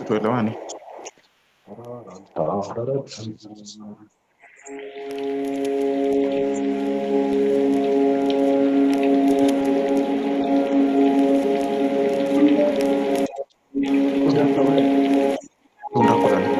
Tuelewane. Unakulala.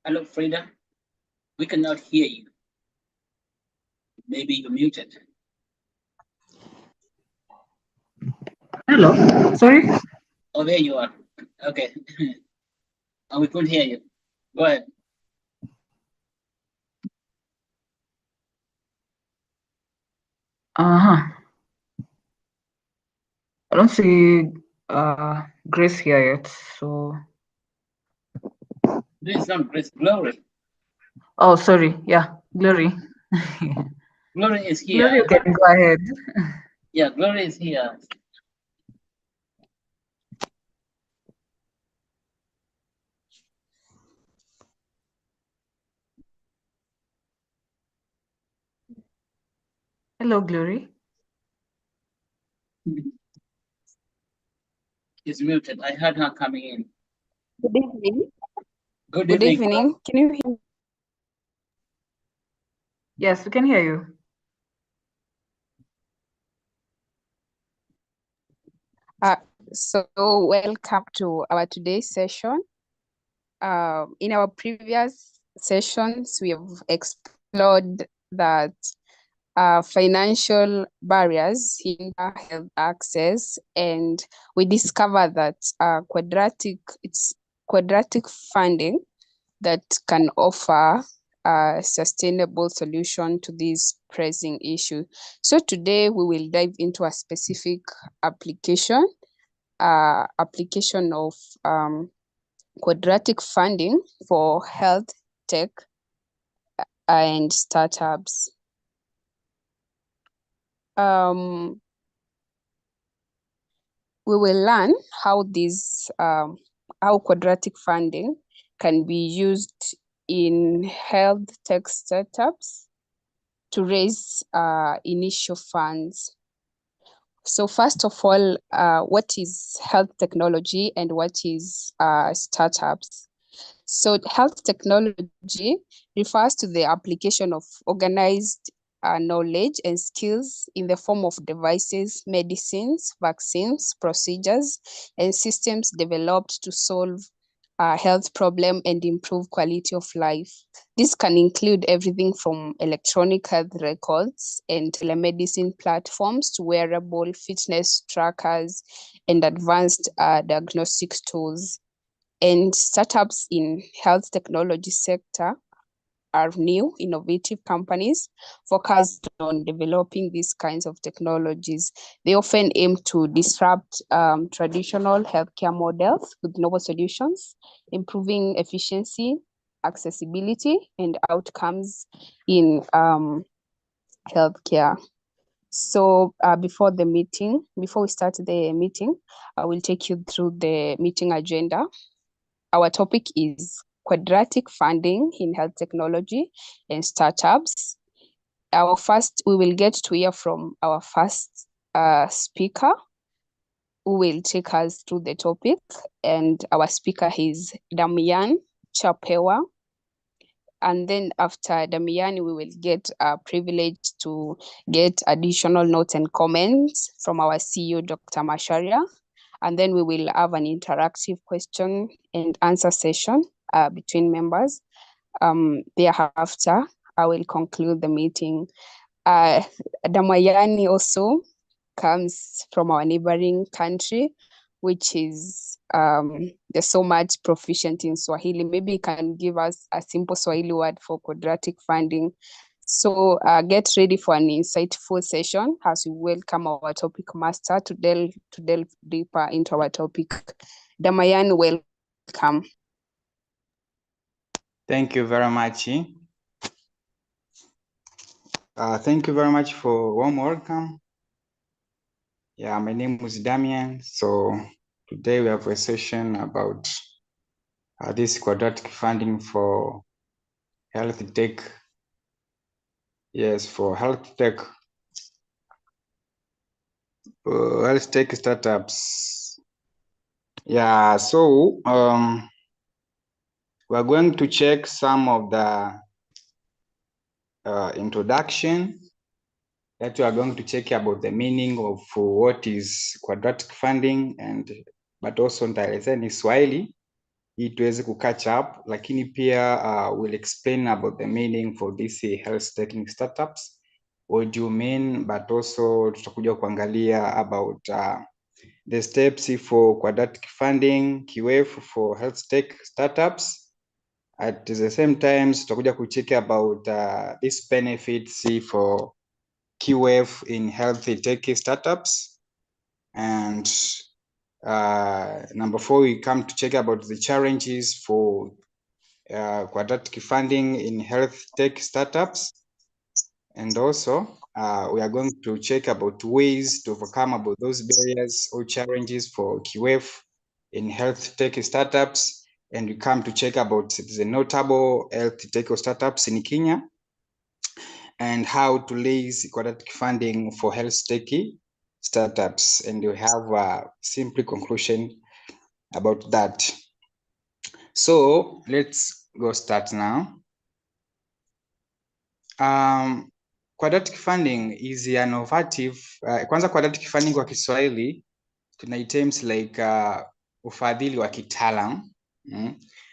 Hello, Frida. We cannot hear you. Maybe you're muted. Hello. Sorry. Oh, there you are. Okay. Oh, we couldn't hear you. Go ahead. I don't see Grace here yet. So. This is not Grace. Glory. Oh, sorry. Yeah, Glory. Glory is here. Glory, you can go ahead. Yeah, Glory is here. Hello, Glory. She's muted. I heard her coming in. Good evening. Good Good evening. evening. Can you hear me? Yes, we can hear you. So welcome to our today's session. In our previous sessions, we have explored that financial barriers hinder health access, and we discovered that it's quadratic funding that can offer a sustainable solution to this pressing issue. So today we will dive into a specific application of quadratic funding for health tech and startups. We will learn how how quadratic funding can be used in health tech startups to raise initial funds. So first of all, what is health technology and what is startups? So health technology refers to the application of organized knowledge and skills in the form of devices, medicines, vaccines, procedures, and systems developed to solve health problem and improve quality of life. This can include everything from electronic health records and telemedicine platforms to wearable fitness trackers and advanced diagnostic tools. And startups in health technology sector are new, innovative companies focused on developing these kinds of technologies. They often aim to disrupt traditional healthcare models with novel solutions, improving efficiency, accessibility, and outcomes in healthcare. So before we start the meeting, I will take you through the meeting agenda. Our topic is quadratic funding in health technology and startups. We will get to hear from our first speaker, who will take us through the topic. And our speaker is Damian Chapewa. And then after Damian, we will get privileged to get additional notes and comments from our CEO, Dr. Masharia. And then we will have an interactive question and answer session between members. Thereafter, I will conclude the meeting. Damayani also comes from our neighboring country, which is there's so much proficient in Swahili. Maybe you can give us a simple Swahili word for quadratic funding. So get ready for an insightful session as we welcome our topic master to delve deeper into our topic. Damayan, welcome. Thank you very much. Thank you very much for warm welcome. Yeah, my name is Damian. So today we have a session about this quadratic funding for health tech. Yes, for health tech startups. Yeah, so we're going to check some of the introduction that we are going to check about the meaning of what is quadratic funding, but also nitaelezea ni Swahili ili tuweze catch up, lakini pia we'll explain about the meaning for this health tech startups. What do you mean? But also tutakuja kuangalia about the steps for quadratic funding, QF for health tech startups. At the same time, tutakuja kucheck about these benefits for QF in healthy tech startups. And number 4, we come to check about the challenges for quadratic funding in health tech startups. And also, we are going to check about ways to overcome about those barriers or challenges for QF in health tech startups. And we come to check about the notable health tech startups in Kenya and how to raise quadratic funding for health tech startups. And we have a simple conclusion about that. So let's go start now. Quadratic funding is an innovative. Kwanza quadratic funding kwa Kiswahili tuna terms like ufadhili wa kitaalam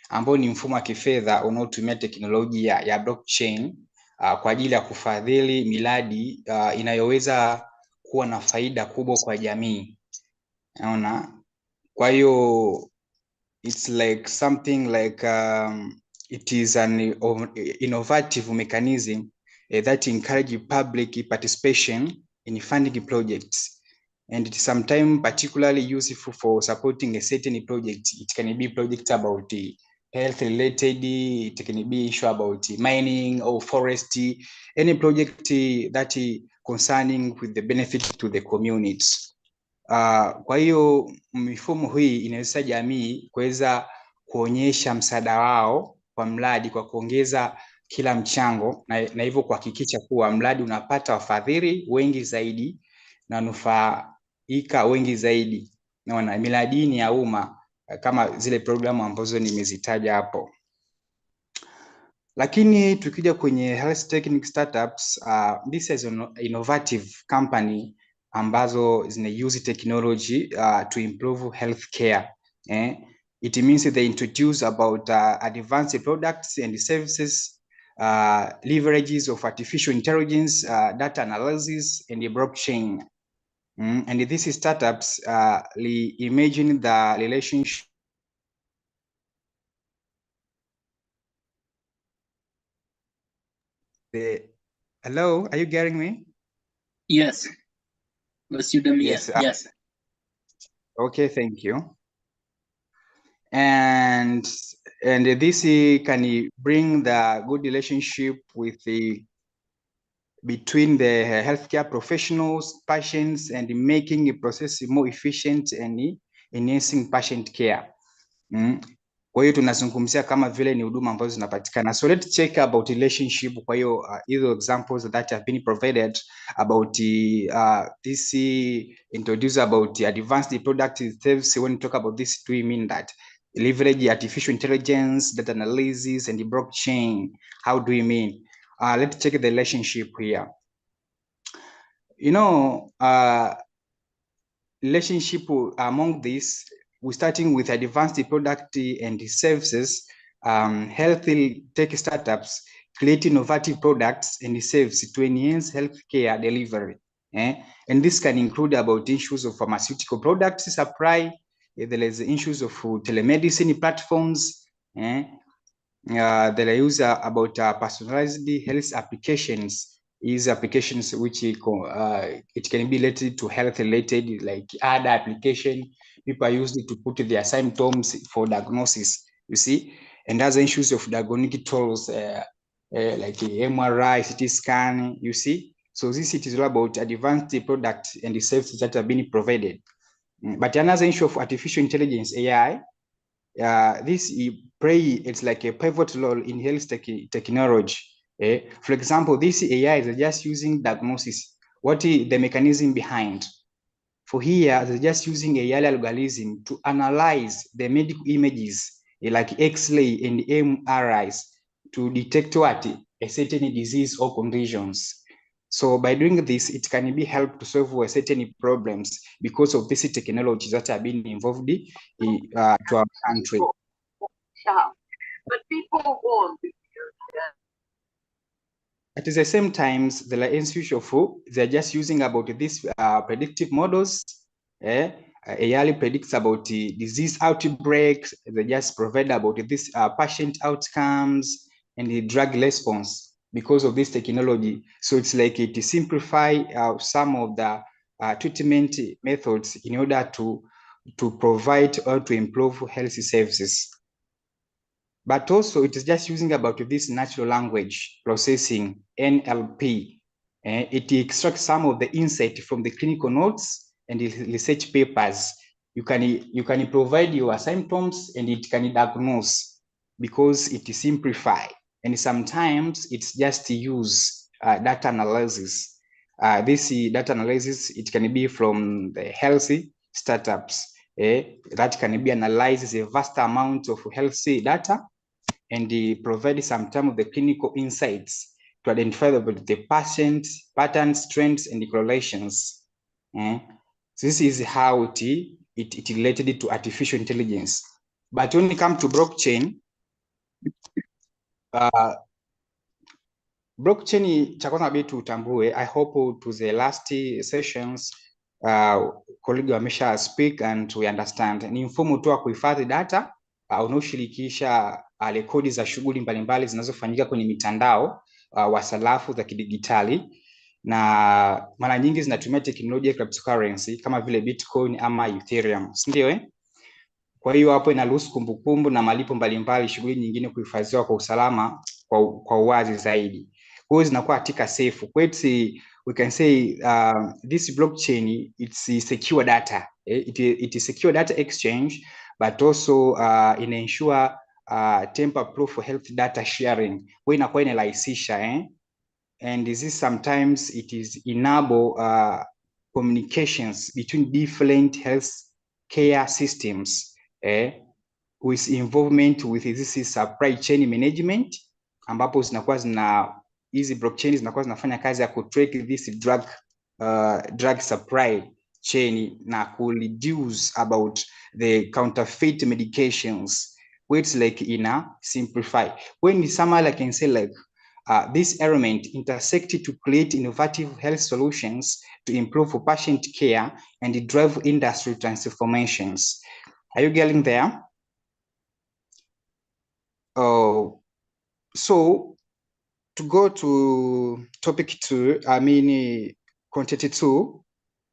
ambao ni mfumo wa kifedha unaotumia teknolojia ya blockchain kwa ajili ya kufadhili miradi inayoweza kuwa na faida kubwa kwa jamii. Unaona? Kwa hiyo it's like something like it is an innovative mechanism that encourage public participation in funding projects, and it is sometimes particularly useful for supporting a certain project. It can be project about health related, it can be issue about mining or forestry, any project that concerning with the benefit to the communities. Kwa hiyo mifumo hii inawezesha jamii kuweza kuonyesha msaada wao kwa mradi kwa kuongeza kila mchango na hivyo kuhakikisha kuwa mradi unapata wafadhili wengi zaidi na nufaika wengi zaidi. Naona miradini ya umma kama zile programu ambazo nimezitaja hapo. Lakini tukija kwenye health technique startups, this is an innovative company ambazo zina use technology to improve healthcare. It means they introduce about advanced products and services, leverages of artificial intelligence, data analysis, and the blockchain. And these startups reimagine the relationship. Hello, are you getting me? Yes. Yes. Yes. Okay, thank you. And this can bring the good relationship with between the healthcare professionals, patients, and making the process more efficient and enhancing patient care. Kwa hiyo tunazungumzia kama vile ni huduma ambazo zinapatikana. So let's check about relationship. Kwa hiyo either examples that have been provided about this introduce about advanced product service. When you talk about this, do we mean that leverage artificial intelligence, data analysis, and the blockchain? How do we mean? Let's check the relationship here. You know, relationship among these, we're starting with advanced product and services, healthy tech startups create innovative products and services to enhance healthcare delivery. And this can include about issues of pharmaceutical products supply. There is issues of telemedicine platforms. There are use about personalized health applications. Is applications which it can be related to health related, like other application people are used to put their symptoms for diagnosis, you see, and other issues of diagnostic tools like MRI, CT scan, you see. So this it is all about advanced products and the services that have been provided. But another issue of artificial intelligence, AI, this it's like a pivotal role in health technology. For example, this AI is just using diagnosis. What is the mechanism behind? For here, they're just using AI algorithm to analyze the medical images like X-ray and MRIs to detect what a certain disease or conditions. So by doing this, it can be helped to solve certain problems because of this technology that have been involved to our country. But people want. At the same time, there are institutions they're just using about these predictive models. AI predicts about the disease outbreaks. They just provide about this patient outcomes and the drug response because of this technology. So it's like it simplify some of the treatment methods in order to provide or to improve health services. But also it is just using about this natural language processing, NLP. It extracts some of the insight from the clinical notes and the research papers. You can provide your symptoms and it can diagnose because it is simplified. And sometimes it's just to use data analysis. This data analysis, it can be from the healthy startups. That can be analyzes a vast amount of healthy data and provide some time of the clinical insights to identify the patterns, trends, and correlations. So this is how it related to artificial intelligence. But when it comes to blockchain, blockchain cha kwanza inabidi tutambue, I hope to the last sessions colleague wamesha speak and we understand, ni mfumo tu wa kuhifadhi data unaoshirikisha rekodi za shughuli mbalimbali zinazofanyika kwenye mitandao wa sarafu za kidigitali, na mara nyingi zinatumia teknolojia ya cryptocurrency kama vile Bitcoin ama Ethereum, ndio Kwa hiyo hapo inaruhusu kumbukumbu na malipo mbalimbali, shughuli nyingine kuhifadhiwa kwa usalama kwa uwazi zaidi. Kwa hiyo zinakuwa katika safe. Kwa hiyo we can say this blockchain, it's secure data. It is secure data exchange, but also ensure tamper-proof health data sharing. Kwa hiyo inakuwa inarahisisha and this sometimes it is enable communications between different health care systems with involvement with this supply chain management, ambapo hizi blockchain zinakuwa zinafanya kazi ya kutrack this drug supply chain na reduce about the counterfeit medications, which like simplify. When summary I can say like this element intersected to create innovative health solutions to improve patient care and drive industry transformations. Are you getting there? So to go to topic 2, quantity 2,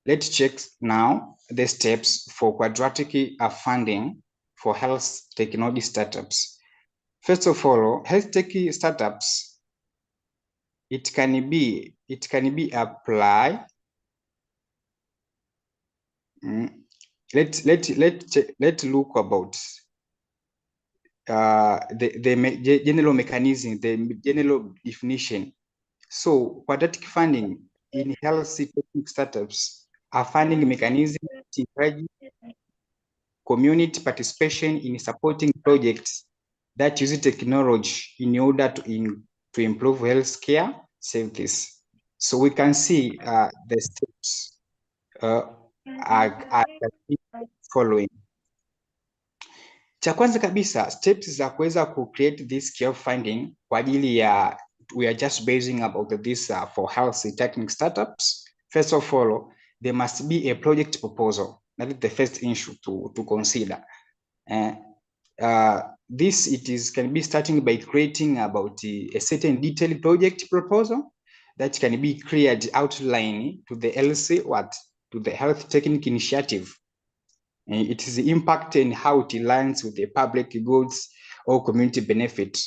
let's check now the steps for quadratic funding for health technology startups. First of all, health tech startups, it can be applied. Let's look about the general mechanism, the general definition. So quadratic funding in health tech startups are funding mechanism to encourage community participation in supporting projects that use technology in order to improve healthcare services. So we can see the steps are following. Cha kwanza kabisa, steps za kuweza create this care funding kwa ajili ya, we are just basing about this for health technical startups. First of all, there must be a project proposal. That is the first issue to consider. This can be starting by creating about a certain detailed project proposal that can be cleared outline to the LC to the health technical initiative. It is the impact and how it aligns with the public goods or community benefit.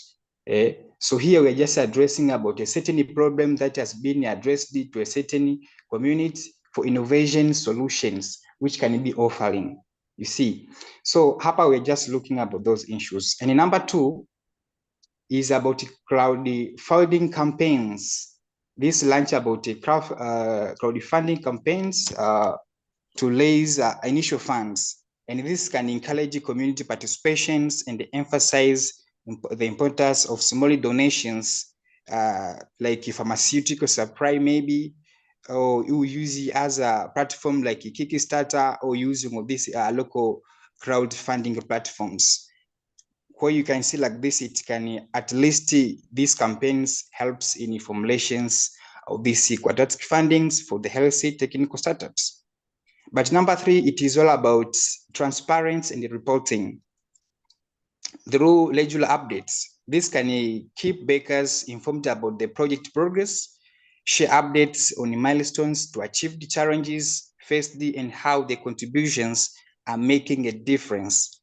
So here we're just addressing about a certain problem that has been addressed to a certain community for innovation solutions, which can be offering, you see. So hapa we're just looking about those issues. And number 2 is about crowdfunding campaigns. This launch about a crowdfunding campaigns to raise initial funds, and this can encourage community participations and emphasize the importance of small donations, like pharmaceutical supply maybe, or you use it as a platform like Kickstarter, or using of these local crowdfunding platforms. Where you can see like this, it can at least these campaigns helps in formulations of these quadratic fundings for the healthy technical startups. But number 3, it is all about transparency and reporting through regular updates. This can keep bakers informed about the project progress, share updates on milestones to achieve the challenges faced and how the contributions are making a difference.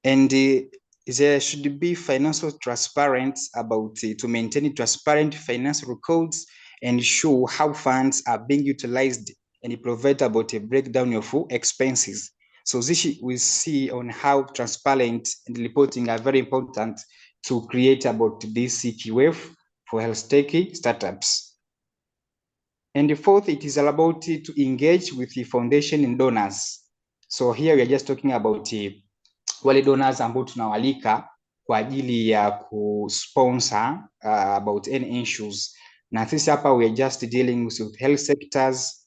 And there should be financial transparency about to maintain transparent financial records and show how funds are being utilized, and provide about a breakdown of expenses. So this we see on how transparent and reporting are very important to create about this CQF for health tech startups. And the 4th, it is all about to engage with the foundation and donors. So here we are just talking about wale donors ambao tunawalika kwa ajili ya kusponsor about any issues, na sisi hapa we are just dealing with health sectors.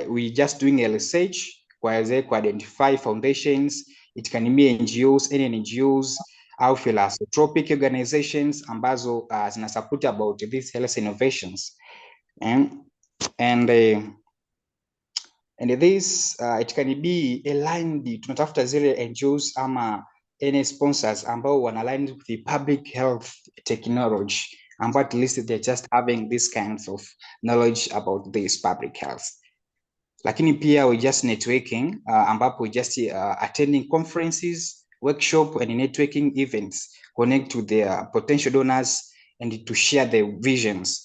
We just doing a research kuweza identify foundations, it can be NGOs, any NGOs au philanthropic organizations ambazo zina support about these health innovations, and this it can be aligned, tunatafuta zile NGOs ama any sponsors ambao wana align with the public health technology, ambao at least they're just having this kinds of knowledge about this public health. Lakini pia we just networking, ambapo we just attending conferences, workshop and networking events, connect to their potential donors and to share their visions.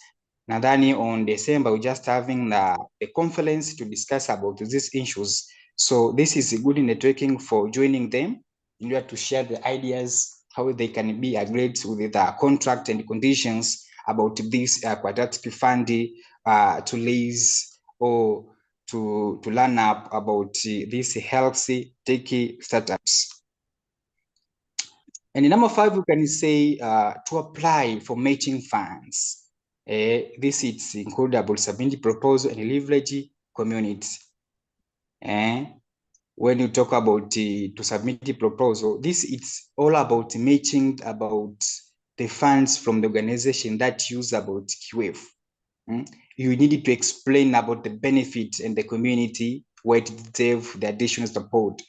Nadhani on December we just having the conference to discuss about these issues. So this is a good networking for joining them in order to share the ideas, how they can be agreed with the contract and conditions about this quadratic fund to raise or to learn up about these healthy techy startups. And number 5, we can say to apply for matching funds. This is include about submitting proposal and leverage community. When you talk about to submit the proposal, this is all about matching about the funds from the organization that use about QF. You need to explain about the benefits and the community where it deserve the additional support.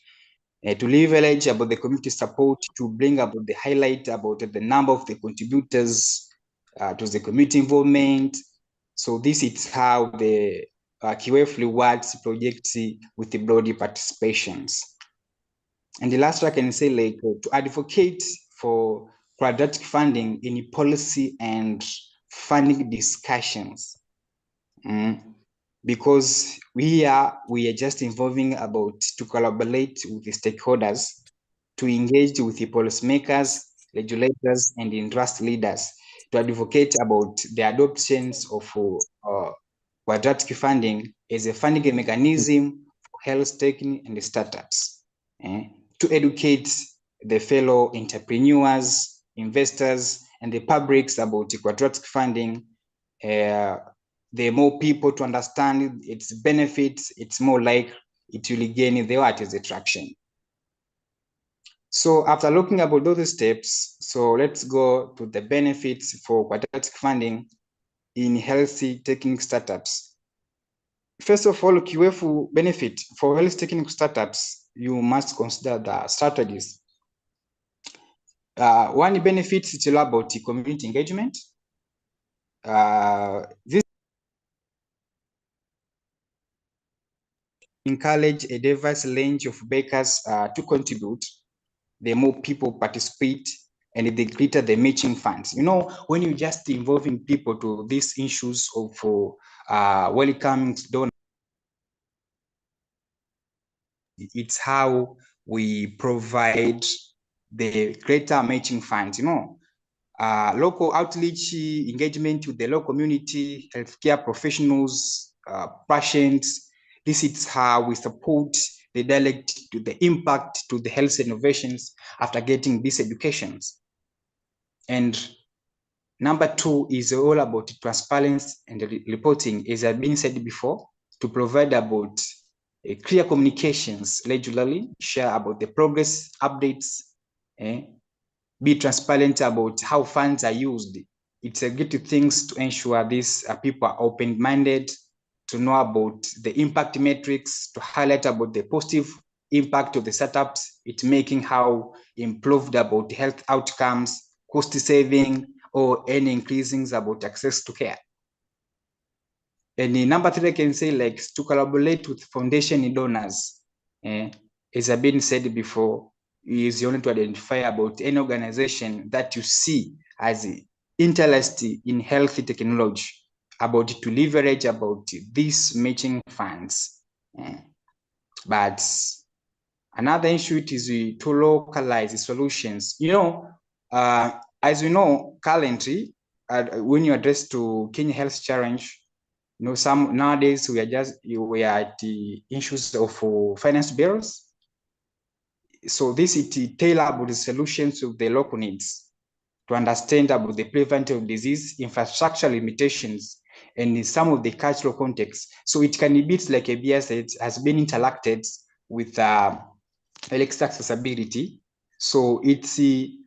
To leverage about the community support, to bring about the highlight about the number of the contributors to the community involvement. So this is how the QF rewards projects with the broad participations. And the last I can say, like, to advocate for quadratic funding in policy and funding discussions. Because we are just involving about to collaborate with the stakeholders, to engage with the policymakers, regulators, and industry leaders to advocate about the adoptions of quadratic funding as a funding mechanism for health tech and startups, to educate the fellow entrepreneurs, investors, and the publics about the quadratic funding. The more people to understand its benefits, it's more like it will gain the artist attraction. So after looking about those steps, so let's go to the benefits for quadratic funding in healthy technical startups. First of all, QF benefit for health technical startups, you must consider the strategies. One benefit is about the community engagement. This encourage a diverse range of bakers to contribute. The more people participate, and the greater the matching funds. You know, when you just involving people to these issues of welcoming donors, it's how we provide the greater matching funds. You know, local outreach engagement with the local community, healthcare professionals, patients. This is how we support the direct to the impact to the health innovations after getting these educations. And number 2 is all about transparency and reporting, as I've been said before, to provide about clear communications regularly, share about the progress updates, be transparent about how funds are used. It's a good things to ensure these people are open-minded, to know about the impact metrics, to highlight about the positive impact of the startups, it's making how improved about health outcomes, cost saving, or any increasing about access to care. And the number 3, I can say, like, to collaborate with foundation donors. As I've been said before, is you want to identify about any organization that you see as interested in healthy technology, about to leverage about these matching funds. But another issue is to localize solutions. You know, as we know, currently, when you address to Kenya Health Challenge, you know, some nowadays we are at the issues of finance bills. So this it tailor about the solutions to the local needs to understand about the prevalence of disease, infrastructure limitations, and some of the cultural context. So it can be like a BS has been interacted with Alexa accessibility. So it's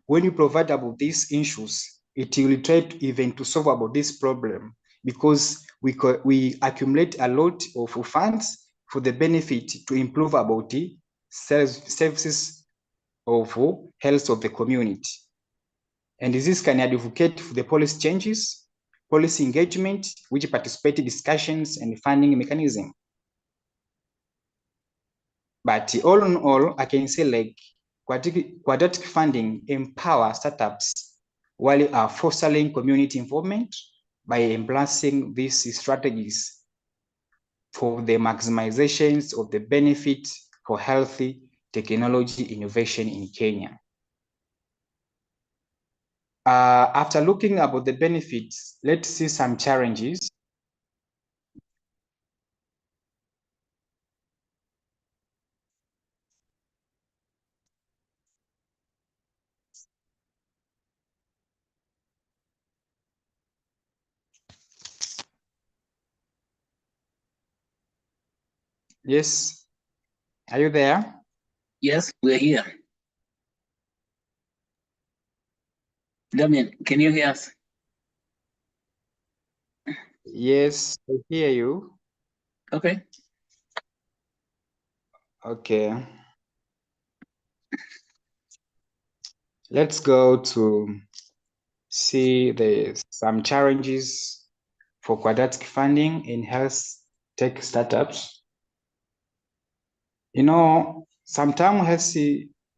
when you provide about these issues, it will try to even to solve about this problem, because we accumulate a lot of funds for the benefit to improve about the services of health of the community. And this can advocate for the policy changes, policy engagement, which participate discussions and funding mechanism. But all in all, I can say like quadratic funding empower startups while fostering community involvement by embracing these strategies for the maximizations of the benefit for healthy technology innovation in Kenya. After looking about the benefits, let's see some challenges. Yes, are you there? Yes, we're here. Damien, can you hear us? Yes, I hear you. Okay. Okay. Let's go to see some challenges for quadratic funding in health tech startups. You know, sometimes health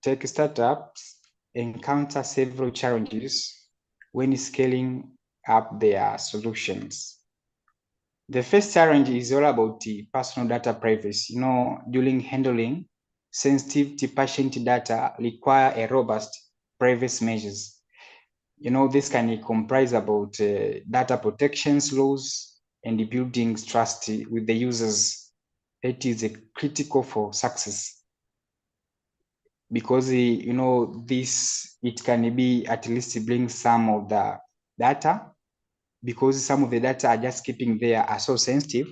tech startups encounter several challenges when scaling up their solutions. The first challenge is all about the personal data privacy. You know, during handling sensitive patient data require a robust privacy measures. You know, this can comprise about data protections laws and building trust with the users. It is critical for success, because you know, it can be at least bring some of the data, because some of the data are just keeping there are so sensitive.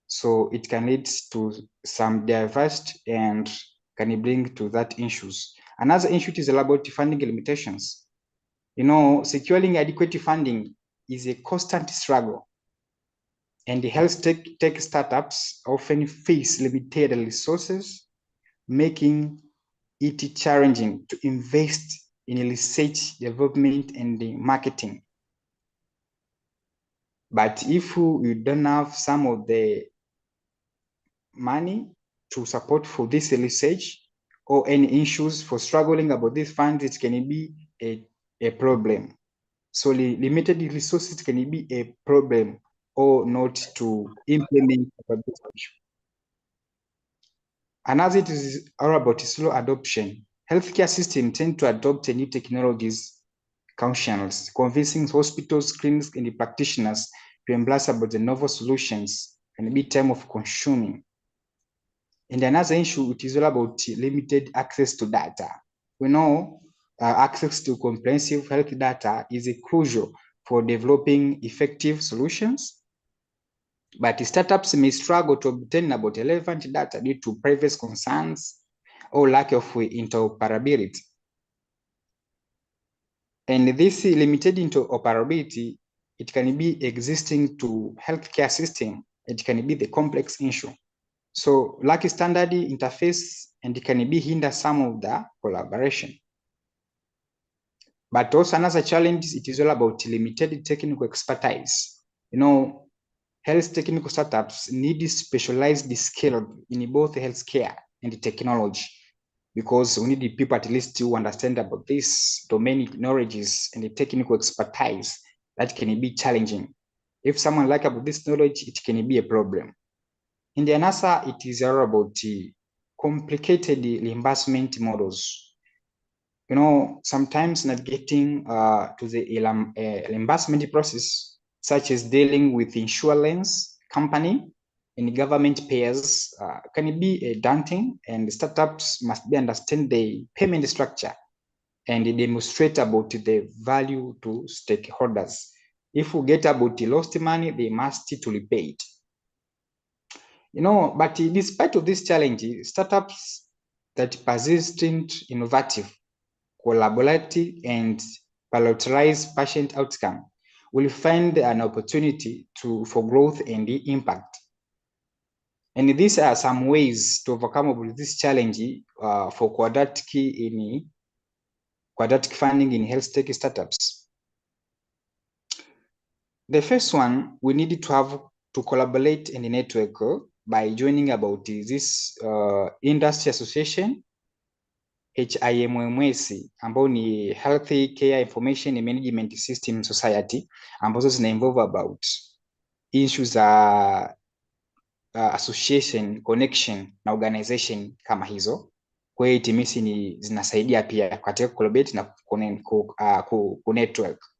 So it can lead to some diverse and can bring to that issues. Another issue is about funding limitations. You know, securing adequate funding is a constant struggle, and the health tech startups often face limited resources, making it challenging to invest in research, development, and marketing. But if you don't have some of the money to support for this research, or any issues for struggling about these funds, it can be a problem. So limited resources can be a problem or not to implement this issue. Another is all about slow adoption. Healthcare systems tend to adopt new technologies cautiously, convincing hospitals, clinics, and the practitioners to embrace about the novel solutions and be time of consuming. And another issue, it is all about limited access to data. We know access to comprehensive health data is crucial for developing effective solutions, but startups may struggle to obtain about relevant data due to privacy concerns or lack of interoperability. And this limited interoperability, it can be existing to healthcare system. It can be the complex issue. So lack standard interface, and it can be hinder some of the collaboration. But also another challenge, it is all about limited technical expertise. You know, health technical startups need specialized skill in both healthcare and technology, because we need the people at least to understand about this domain knowledges and the technical expertise. That can be challenging. If someone lack about this knowledge, it can be a problem. In the answer, it is all about the complicated reimbursement models. You know, sometimes navigating to the reimbursement process, such as dealing with insurance company in government payers can be daunting, and startups must be understand the payment structure and demonstrate about the value to stakeholders. If we get about the lost money, they must to repay it. But despite of this challenge, startups that persistent, innovative, collaborative, and prioritize patient outcome will find an opportunity for growth and impact. And these are some ways to overcome this challenge for quadratic funding in health tech startups. The first one, we need to have to collaborate in the network by joining about this industry association HIMMS ambao ni Healthy Care Information and Management System Society, ambazo zina involve about issues za association, connection na organization kama hizo. Kwa hiyo TMS ni zinasaidia pia katika collaborate na ku network.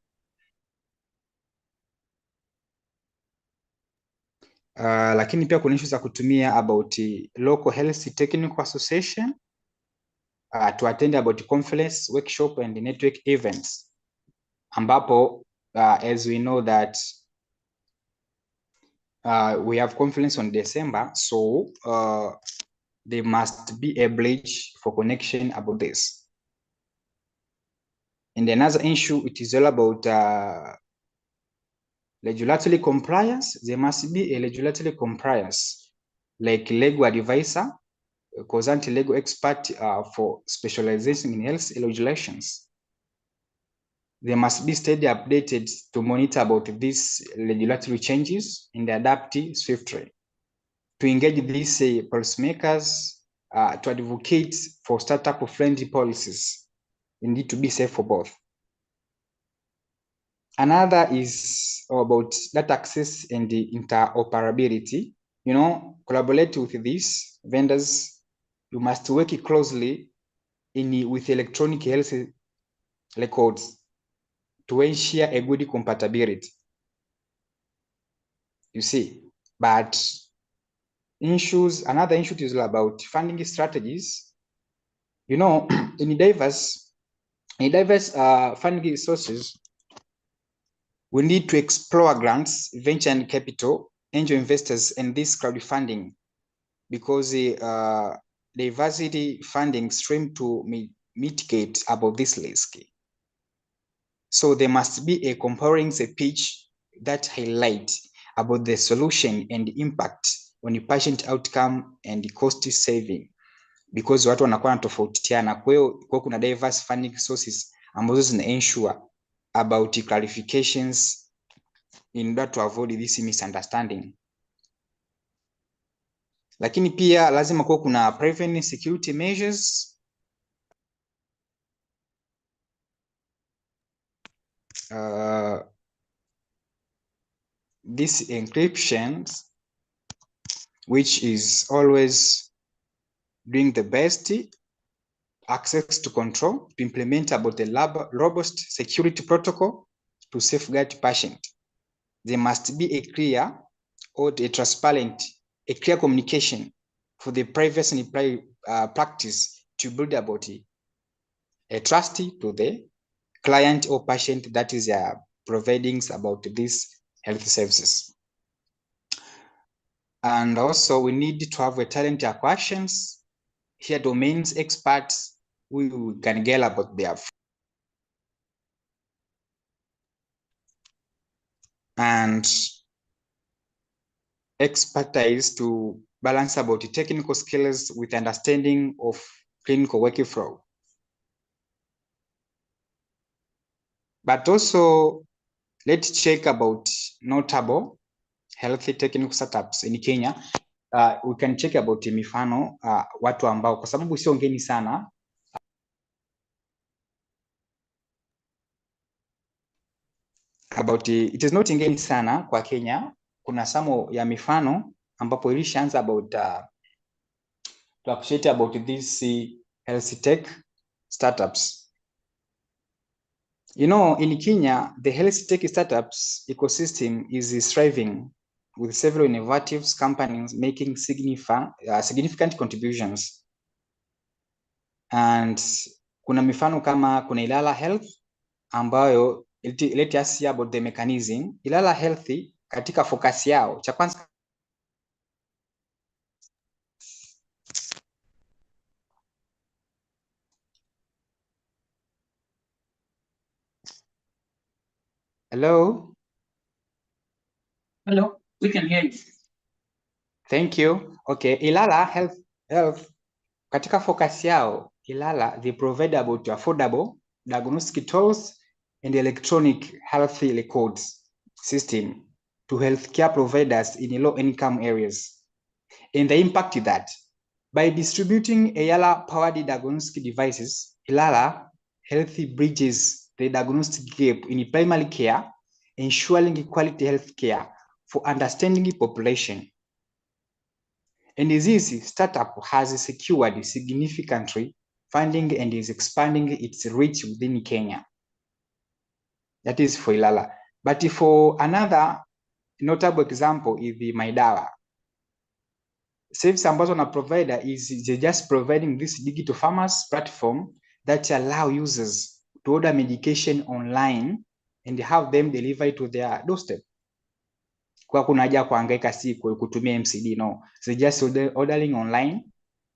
Lakini pia kuna issues za kutumia about local health technical association to attend about conference, workshop and network events, ambapo as we know that we have conference on December, so there must be a bridge for connection about this. And another issue, it is all about regulatory compliance. There must be a regulatory compliance, like legal advisor, consultant legal expert for specialization in health regulations. They must be steady updated to monitor about these regulatory changes and adapt swiftly. To engage these policymakers, to advocate for startup-friendly policies, and need to be safe for both. Another is about data access and the interoperability. Collaborate with these vendors. You must work closely with electronic health records to ensure a good compatibility. You see, but another issue is about funding strategies. In diverse funding sources, we need to explore grants, venture and capital, angel investors, and this crowdfunding, because the diversity funding stream to mitigate about this risk. So there must be a comprehensive pitch that highlights about the solution and impact on the patient outcome and the cost saving, because watu wanakuwa wanatofautiana. Kwa hiyo kuna diverse funding sources ambazo zina ensure about clarifications in order to avoid this misunderstanding. Lakini pia lazima kuwa kuna prevent security measures. These encryptions, which is always doing the best access to control, to implement about the robust security protocol to safeguard patient. There must be a clear or a transparent, a clear communication for the privacy and practice to build about a trust to the client or patient that is providing about these health services. And also we need to have a talent acquisitions here, domains experts who can get about their and expertise to balance about the technical skills with understanding of clinical workflow. But also let's check about notable healthy technical startups in Kenya. We can check about mifano watu ambao, kwa sababu sio ngeni sana, it is not ngeni sana kwa Kenya. Kuna samo ya mifano ambapo ilishaanza about to appreciate about these health tech startups. In Kenya, the health tech startups ecosystem is thriving with several innovative companies making significant contributions. And kuna mifano kama kuna Ilala Health ambayo let us see about the mechanism. Ilala Health katika focus yao cha kwanza Hello? Hello, we can hear you. Thank you. Okay, Ilala Health katika focus yao, Ilala they provide about affordable diagnostic tools and electronic health records system to healthcare providers in low-income areas. And the impact is that by distributing Ilala powered diagnostic devices, Ilala Health bridges the diagnostic gap in primary care, ensuring quality health care for understanding population. And this startup has secured significantly funding and is expanding its reach within Kenya. That is for Ilala. But for another notable example is the Maidawa. Service ambazo na provider is they're just providing this digital pharmacy platform that allow users to order medication online and have them delivered to their doorstep. Kwa kuna haja kuhangaika si kutumia MCD, no. They just ordering online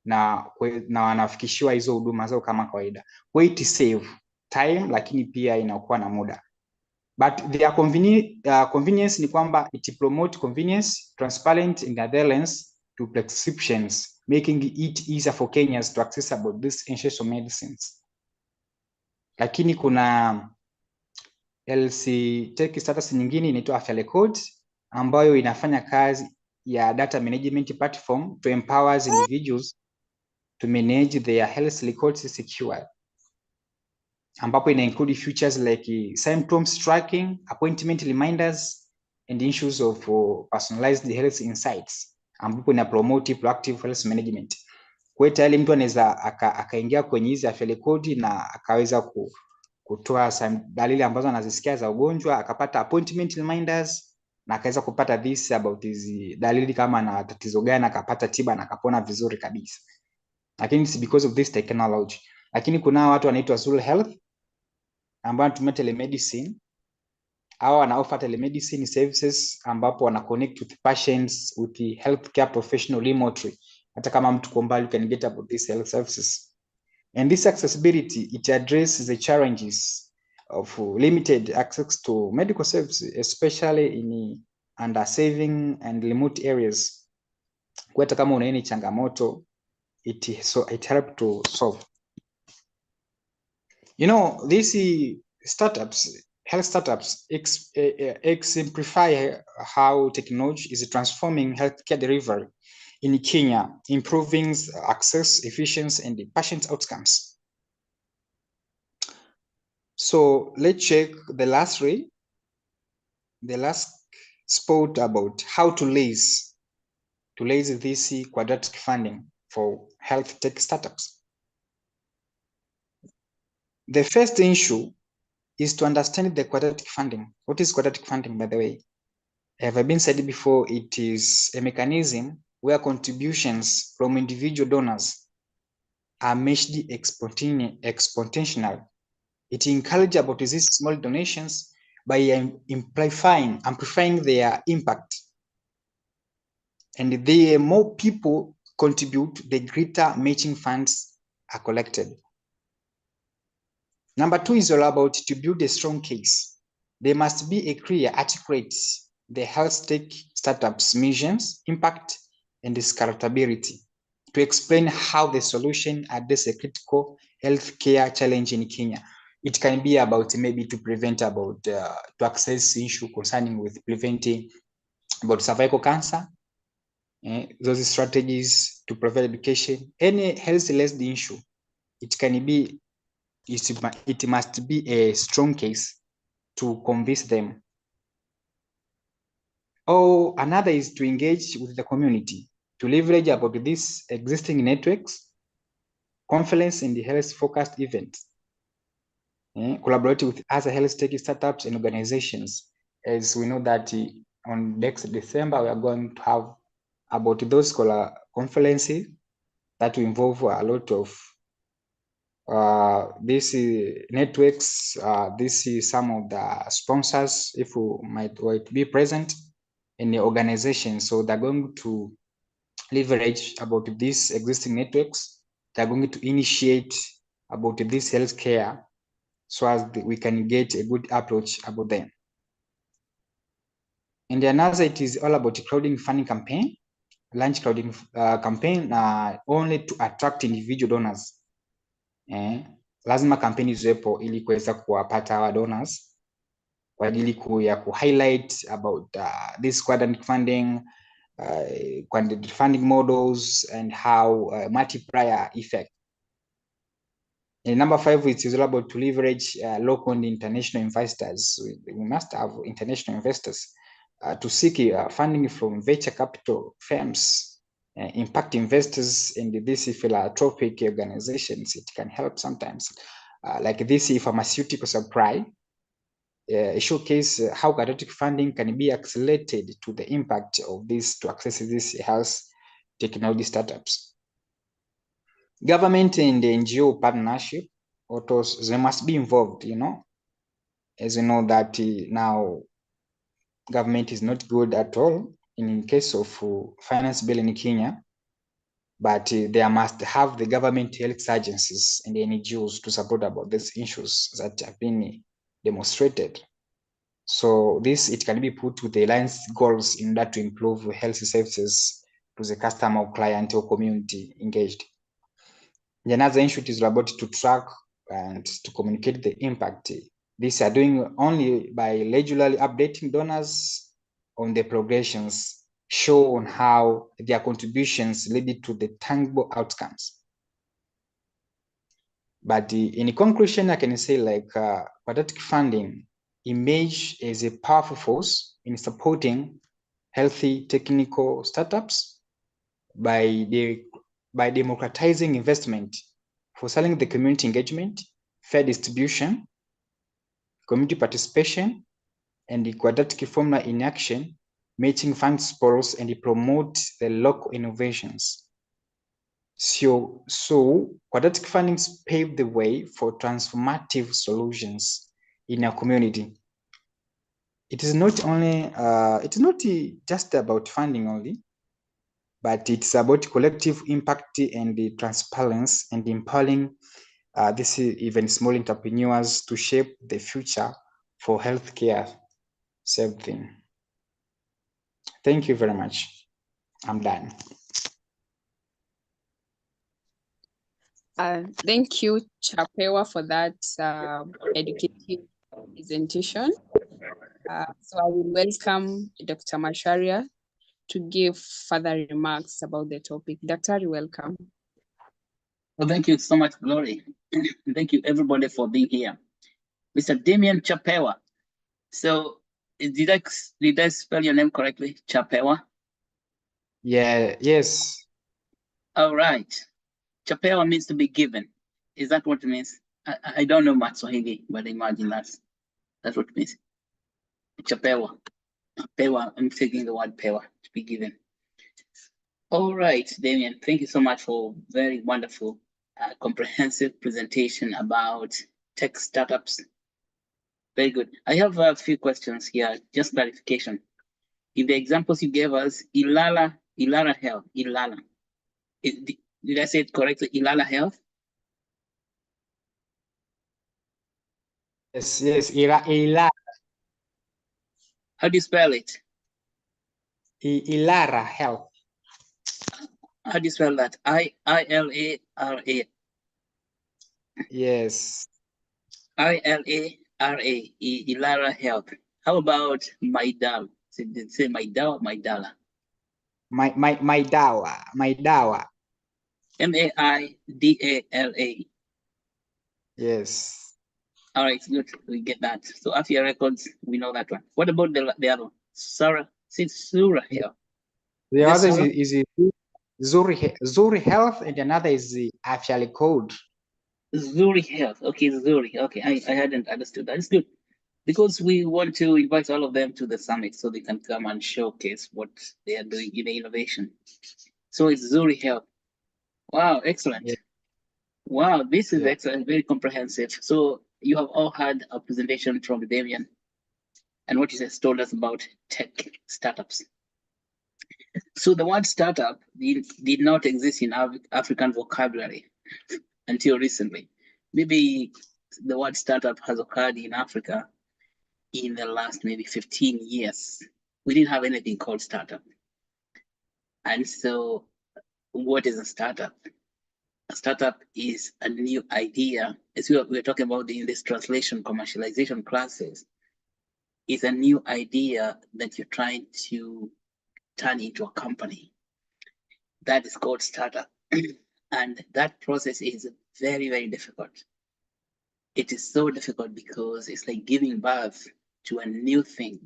na wanafikishiwa hizo huduma zao kama kawaida. Kwa it save time lakini pia inakuwa na muda. But their convenience ni kwamba it promote convenience, transparent and adherence to prescriptions, making it easier for Kenyans to access about these essential medicines. Lakini kuna LC tech status nyingine inaitwa Actuate ambayo inafanya kazi ya data management platform to empower individuals to manage their health records secure, ambapo ina include features like symptoms tracking, appointment reminders and issues of personalized health insights, ambapo ina promote proactive health management. Kwa hiyo tayari mtu anaweza akaingia kwenye hizi Actuate na akaweza kutoa dalili ambazo anazisikia za ugonjwa, akapata appointment reminders na akaweza kupata this about hizi dalili kama na tatizo gani, akapata tiba na akapona vizuri kabisa. Lakini it's because of this technology. Lakini kuna watu wanaitwa Zul Health ambao wanatumia telemedicine au wana offer telemedicine services ambapo wana connect with patients with the healthcare professional remotely. Hata kama mtu kwa mbali, you can get about these health services. And this accessibility, it addresses the challenges of limited access to medical services, especially in underserving and remote areas. Kwa hata kama una any changamoto, it help to solve. You know, these startups, health startups, exemplify how technology is transforming healthcare delivery in Kenya, improving access, efficiency, and patient outcomes. So let's check the last spot about how to raise this quadratic funding for health tech startups. The first issue is to understand the quadratic funding. What is quadratic funding, by the way? Have I been said before? It is a mechanism where contributions from individual donors are matched exponentially. It encourages about these small donations by amplifying their impact. And the more people contribute, the greater matching funds are collected. Number two is all about to build a strong case. There must be a clear, articulate, the health tech startups' missions, impact, and scalability to explain how the solution addresses a critical healthcare challenge in Kenya. It can be about maybe to prevent about to access issue concerning with preventing about cervical cancer, those strategies to provide education, any health-related issue. It can be, it must be a strong case to convince them. Or another is to engage with the community, to leverage about these existing networks, conference and the health-focused events, collaborate with other health tech startups and organizations, as we know that on next December, we are going to have about those scholar conferences that will involve a lot of these networks. This is some of the sponsors, if we might be present in the organization. So they're going to leverage about these existing networks. They're going to initiate about this healthcare so as we can get a good approach about them. And another, it is all about crowding funding campaign, launch crowding campaign only to attract individual donors. Lazima kampeni ziwepo ili kuweza kuwapata hawa donors kwa ajili ya highlight about this quadratic funding, quantitative funding models, and how multiplier effect. And number 5, it is all about to leverage local and international investors. We must have international investors to seek funding from venture capital firms, impact investors, and these philanthropic organizations. It can help sometimes, like this pharmaceutical supply. Showcase how quadratic funding can be accelerated to the impact of this to access these health technology startups. Government and the NGO partnership, autos, they must be involved, as you know that now government is not good at all in case of finance bill in Kenya, but they must have the government health agencies and the NGOs to support about these issues that have been demonstrated. So this, it can be put to the alliance goals in order to improve health services to the customer or client or community engaged. The another issue is about to track and to communicate the impact. These are doing only by regularly updating donors on the progressions, show on how their contributions lead to the tangible outcomes. But in conclusion, I can say like quadratic funding emerge as a powerful force in supporting healthy technical startups by democratizing investment, fostering the community engagement, fair distribution, community participation, and the quadratic formula in action, matching funds pools, and promote the local innovations. So quadratic fundings pave the way for transformative solutions in our community. It is not only, it's not just about funding only, but it's about collective impact and the transparency and empowering this even small entrepreneurs to shape the future for healthcare. Same thing. Thank you very much. I'm done. Thank you, Chapewa, for that educative presentation. So I will welcome Dr. Macharia to give further remarks about the topic. Dr. welcome. Well, thank you so much, Glory. Thank you, everybody, for being here. Mr. Damian Chapewa. So, did I spell your name correctly? Chapewa? Yeah, yes. All right. Chapewa means to be given. Is that what it means? I don't know much Swahili, but imagine that's what it means. Chapewa. Pewa, I'm taking the word pewa, to be given. All right, Damian, thank you so much for very wonderful, comprehensive presentation about tech startups. Very good. I have a few questions here, just clarification. In the examples you gave us, Ilala Health, Ilala. Did I say it correctly? Ilala Health? Yes, Ilara. How do you spell it? Ilara Health. How do you spell that? I-L-A-R-A. Yes. I-L-A-R-A, Ilara Health. How about Maidal? Say Maidal, Maidala. Maidawa. M-A-I-D-A-L-A. Yes. All right, good. We get that. So after your records, we know that one. What about the other one? Sura Health. The other is Zuri Health, and another is actually called Zuri Health. Okay, Zuri. Okay, I hadn't understood that. It's good. because we want to invite all of them to the summit so they can come and showcase what they are doing in the innovation. So it's Zuri Health. Wow, excellent. Yeah. Wow, this is Yeah. excellent, very comprehensive. So you have all had a presentation from Damien and what he has told us about tech startups. So the word startup did not exist in African vocabulary until recently. Maybe the word startup has occurred in Africa in the last maybe 15 years. We didn't have anything called startup. And so what is a startup? A startup is a new idea. As we're talking about in this translation commercialization classes, is a new idea that you're trying to turn into a company. That is called startup. And that process is very, very difficult. It is so difficult because it's like giving birth to a new thing.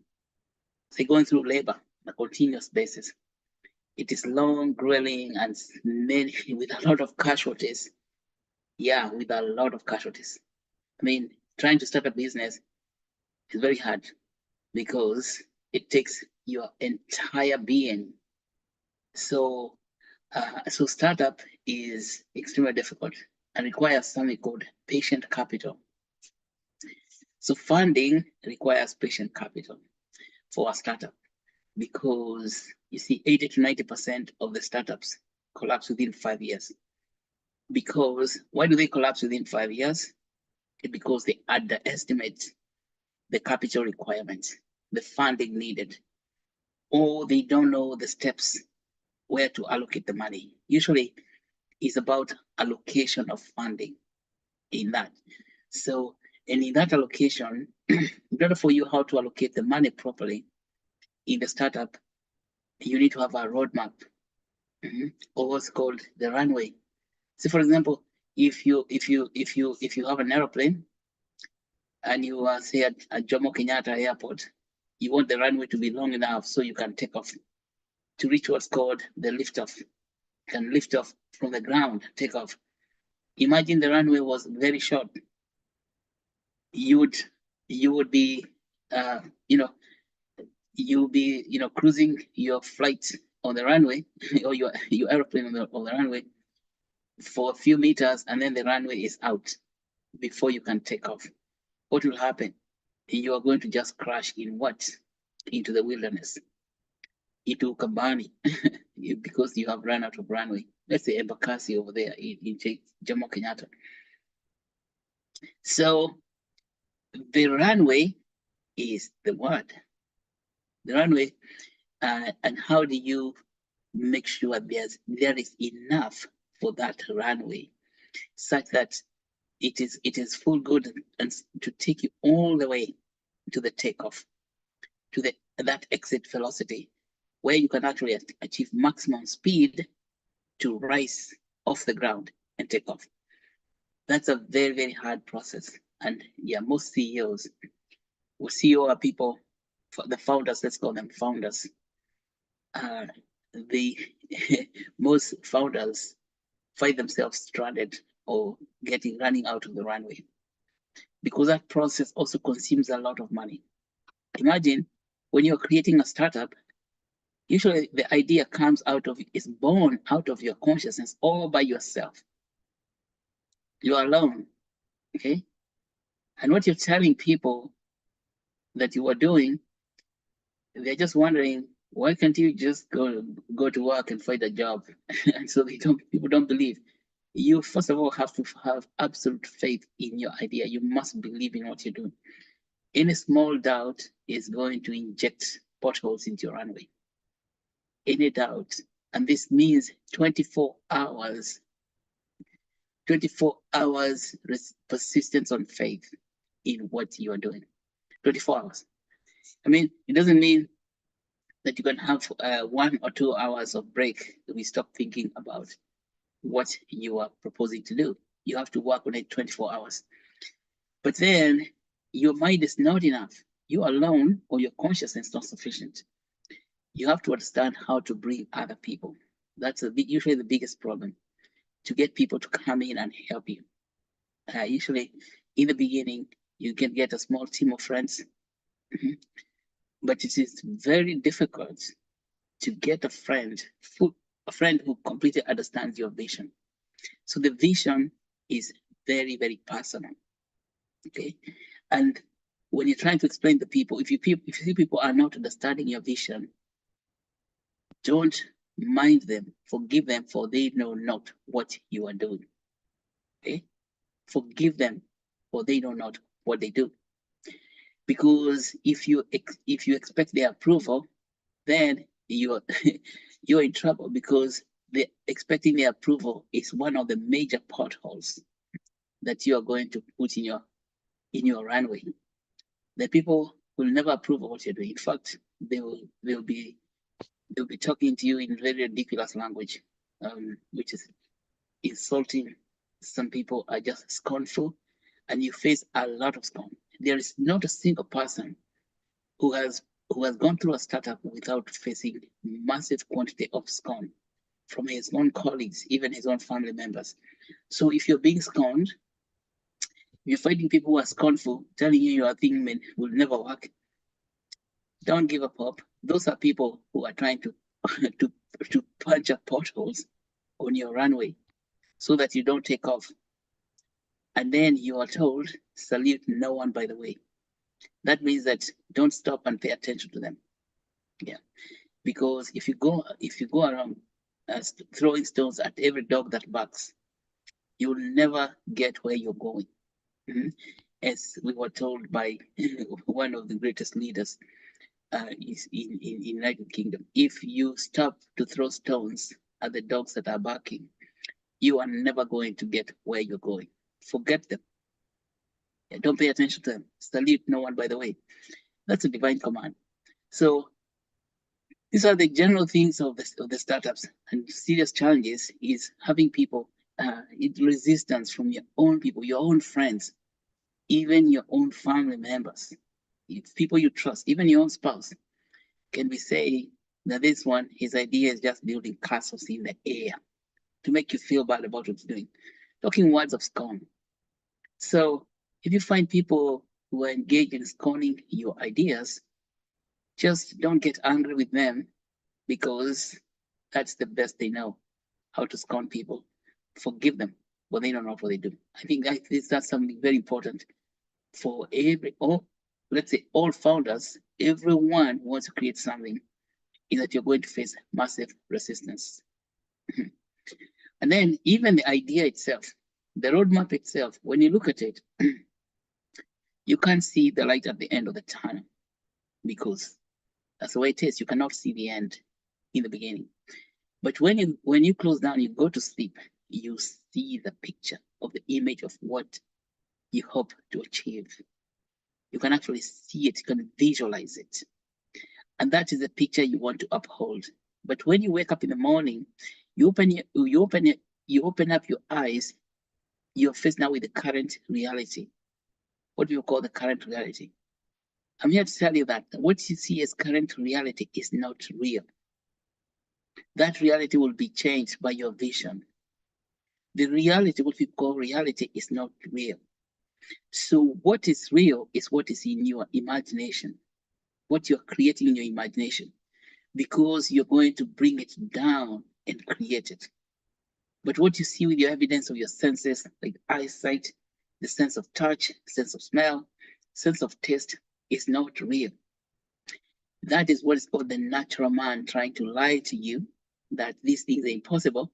It's like going through labor on a continuous basis. It is long, grueling, and many with a lot of casualties. Yeah, with a lot of casualties. I mean, trying to start a business is very hard because it takes your entire being. So, so startup is extremely difficult and requires something called patient capital. So funding requires patient capital for a startup because you see 80 to 90% of the startups collapse within 5 years. Because why do they collapse within 5 years? Because they underestimate the capital requirements, the funding needed, or they don't know the steps where to allocate the money. Usually it's about allocation of funding in that. So, and in that allocation, in order for you how to allocate the money properly in the startup, you need to have a roadmap, or what's called the runway. So, for example, if you have an aeroplane and you are say at Jomo Kenyatta Airport, you want the runway to be long enough so you can take off to reach what's called the liftoff. You can lift off from the ground, take off. Imagine the runway was very short. You would be, you'll be, cruising your flight on the runway or your airplane on the runway for a few meters, and then the runway is out before you can take off. What will happen? You are going to just crash in what? Into the wilderness, into Kabani, because you have run out of runway. Let's say Embakasi over there in Jomo Kenyatta. So the runway is the word. The runway, and how do you make sure there is enough for that runway, such that it is full good and to take you all the way to the takeoff, to that exit velocity, where you can actually achieve maximum speed to rise off the ground and take off. That's a very, very hard process. And yeah, most CEOs, or CEO are people, the founders, let's call them founders. Most founders find themselves stranded or running out of the runway, because that process also consumes a lot of money. Imagine when you're creating a startup, usually the idea is born out of your consciousness all by yourself. You're alone, okay? And what you're telling people that you are doing, they're just wondering, why can't you just go to work and find a job? And so people don't believe. You first of all have to have absolute faith in your idea. You must believe in what you're doing. Any small doubt is going to inject potholes into your runway. Any doubt, and this means 24 hours persistence on faith in what you are doing. 24 hours. I mean, it doesn't mean that you can have 1 or 2 hours of break. We stop thinking about what you are proposing to do. You have to work on it 24 hours. But then your mind is not enough. You alone or your consciousness is not sufficient. You have to understand how to bring other people. That's usually the biggest problem, to get people to come in and help you. Usually in the beginning, You can get a small team of friends. But it is very difficult to get a friend who completely understands your vision. So the vision is very, very personal. Okay. And when you're trying to explain to people, if you see people are not understanding your vision, don't mind them, forgive them, for they know not what you are doing. Okay. Forgive them, for they know not what they do. Because if you expect their approval, then you're you're in trouble, because expecting their approval is one of the major potholes that you are going to put in your runway. The people will never approve of what you're doing. In fact, they'll be talking to you in very ridiculous language, which is insulting. Some people are just scornful, and you face a lot of scorn. There is not a single person who has gone through a startup without facing massive quantity of scorn from his own colleagues, even his own family members. So if you're being scorned, you're finding people who are scornful, telling you your thing will never work, don't give up. Those are people who are trying to to punch up potholes on your runway so that you don't take off. And then you are told, salute no one, by the way. That means that don't stop and pay attention to them. Yeah, because if you go around throwing stones at every dog that barks, you'll never get where you're going. As we were told by one of the greatest leaders is in United Kingdom, if you stop to throw stones at the dogs that are barking, you are never going to get where you're going. Forget them. Yeah, don't pay attention to them. Salute no one, by the way. That's a divine command. So these are the general things of the startups. And serious challenges is having people, resistance from your own people, your own friends, even your own family members. It's people you trust, even your own spouse. Can we say that this one, his idea is just building castles in the air to make you feel bad about what you're doing? Talking words of scorn. So if you find people who are engaged in scorning your ideas, just don't get angry with them, because that's the best they know, how to scorn people. Forgive them, but they don't know what they do. I think that's something very important for let's say all founders. Everyone who wants to create something, is that you're going to face massive resistance. And then even the idea itself, the roadmap itself, when you look at it, you can't see the light at the end of the tunnel, because that's the way it is. You cannot see the end in the beginning. But when you close down, you go to sleep, you see the picture of the image of what you hope to achieve. You can actually see it, you can visualize it. And that is the picture you want to uphold. But when you wake up in the morning, you open up your eyes, you're faced now with the current reality. What do you call the current reality? I'm here to tell you that what you see as current reality is not real. That reality will be changed by your vision. The reality, what we call reality, is not real. So what is real is what is in your imagination, what you're creating in your imagination, because you're going to bring it down and create it. But what you see with your evidence of your senses, like eyesight, the sense of touch, sense of smell, sense of taste, is not real. That is what is called the natural man trying to lie to you that these things are impossible,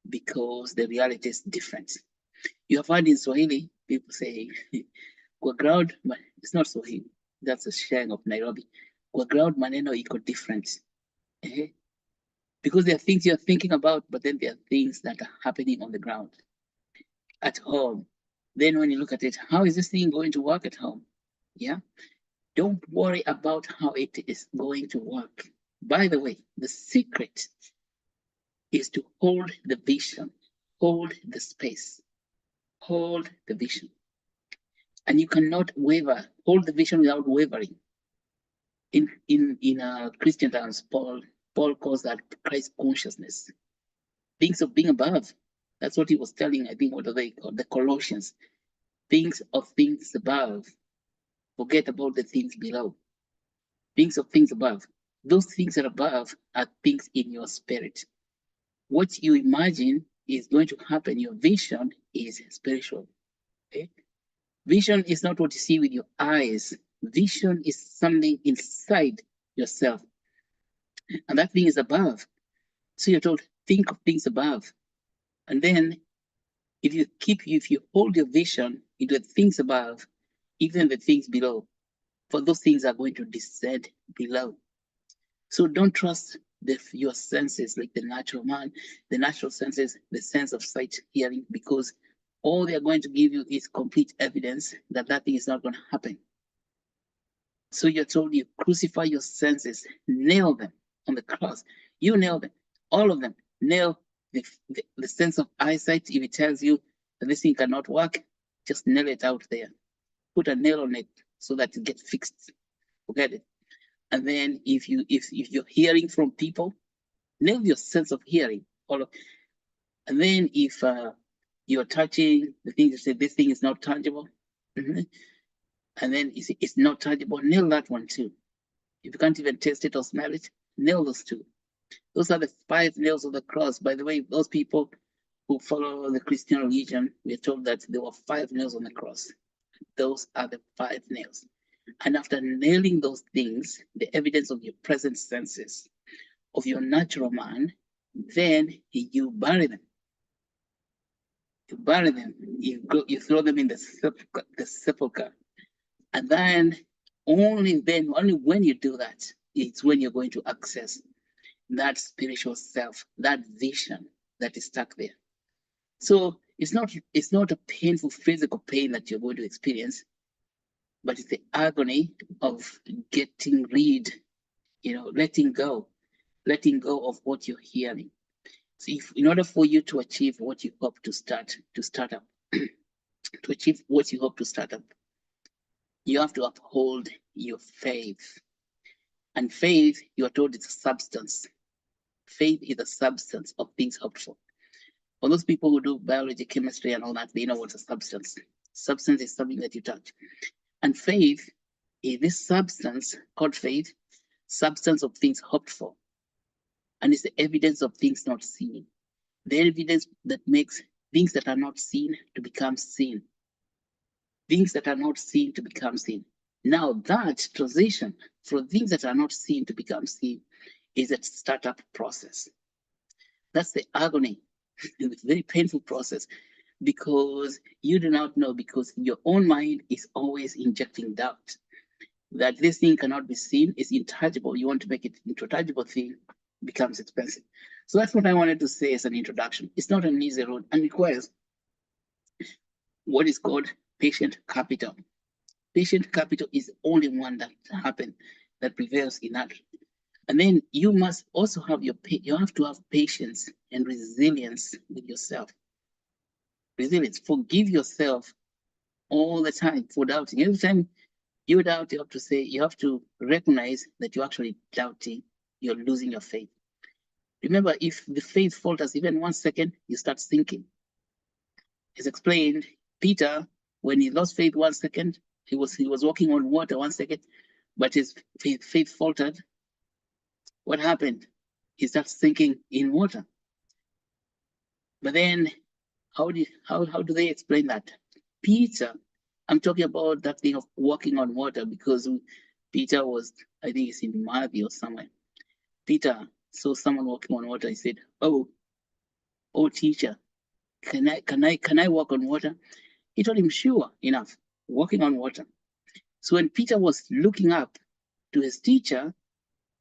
because the reality is different. You have heard in Swahili, people say, kwa ground, it's not Swahili, that's a slang of Nairobi. Kwa ground maneno iko different. Because there are things you're thinking about, but then there are things that are happening on the ground, at home. Then when you look at it, how is this thing going to work at home? Yeah. Don't worry about how it is going to work. By the way, the secret is to hold the vision, hold the space, hold the vision. And you cannot waver, hold the vision without wavering. In Christian terms, Paul calls that Christ consciousness. Being above. That's what he was telling, I think, what are they called? The Colossians. Things of things above. Forget about the things below. Things of things above. Those things that are above are things in your spirit. What you imagine is going to happen. Your vision is spiritual. Okay? Vision is not what you see with your eyes. Vision is something inside yourself. And that thing is above. So you're told, think of things above. And then if you hold your vision into the things above, even the things below, for those things are going to descend below. So don't trust your senses, like the natural man, the natural senses, the sense of sight, hearing, because all they are going to give you is complete evidence that that thing is not going to happen. So you're told you crucify your senses, nail them on the cross. You nail them, all of them. Nail the sense of eyesight. If it tells you that this thing cannot work, just nail it out there. Put a nail on it so that it gets fixed. Forget it. And then if you're hearing from people, nail your sense of hearing. And then if you're touching the thing, you say this thing is not tangible. And then it's not tangible, nail that one too. If you can't even taste it or smell it, nail those two. Those are the 5 nails of the cross. By the way, those people who follow the Christian religion, we're told that there were 5 nails on the cross. Those are the 5 nails. And after nailing those things, the evidence of your present senses, of your natural man, then you bury them. You bury them. You throw them in the sepulcher. And then only when you do that, it's when you're going to access that spiritual self, that vision that is stuck there. So it's not a painful physical pain that you're going to experience, but it's the agony of getting rid, letting go of what you're hearing. So in order for you to achieve what you hope to start up, to achieve what you hope to start up, you have to uphold your faith. And faith, you are told, is a substance. Faith is a substance of things hoped for. For those people who do biology, chemistry, and all that, they know what's a substance. Substance is something that you touch. And faith is this substance called faith, substance of things hoped for. And it's the evidence of things not seen. The evidence that makes things that are not seen to become seen. Things that are not seen to become seen. Now that transition from things that are not seen to become seen is a startup process. That's the agony. It's a very painful process because you do not know, because your own mind is always injecting doubt that this thing cannot be seen, is intangible. You want to make it into a tangible thing, becomes expensive. So that's what I wanted to say as an introduction. It's not an easy road and requires what is called patient capital. Patient capital is the only one that happens, that prevails in that. And then you must also have you have to have patience and resilience with yourself. Resilience, forgive yourself all the time for doubting. Every time you doubt, you have to recognize that you're actually doubting, you're losing your faith. Remember, if the faith falters even 1 second, you start sinking. As explained, Peter, when he lost faith 1 second, he was walking on water 1 second, but his faith faltered. What happened? He starts sinking in water. But then, how do they explain that? Peter, I'm talking about that thing of walking on water, because Peter was, I think it's in Matthew or somewhere. Peter saw someone walking on water. He said, "Oh, teacher, can I walk on water?" He told him, "Sure enough, walking on water." So when Peter was looking up to his teacher,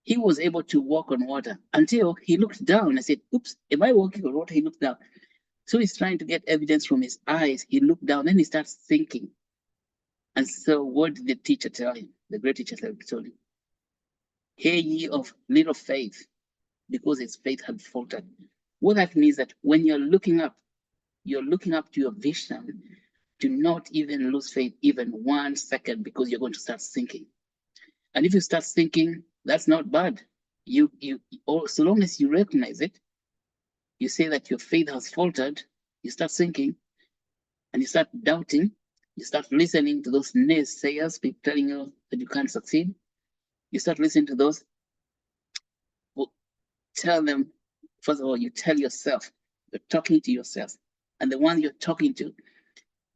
he was able to walk on water until he looked down and said, "Oops, am I walking on water?" He looked down. So he's trying to get evidence from his eyes. He looked down, then he starts thinking. And so what did the teacher tell him? The great teacher told him, "Hey, ye of little faith," because his faith had faltered. What that means that when you're looking up to your vision, do not even lose faith even 1 second, because you're going to start sinking. And if you start sinking, that's not bad. So long as you recognize it, you say that your faith has faltered, you start sinking, and you start doubting, You start listening to those naysayers, people telling you that you can't succeed. You start listening to those who tell them, first of all, you tell yourself, you're talking to yourself. And the one you're talking to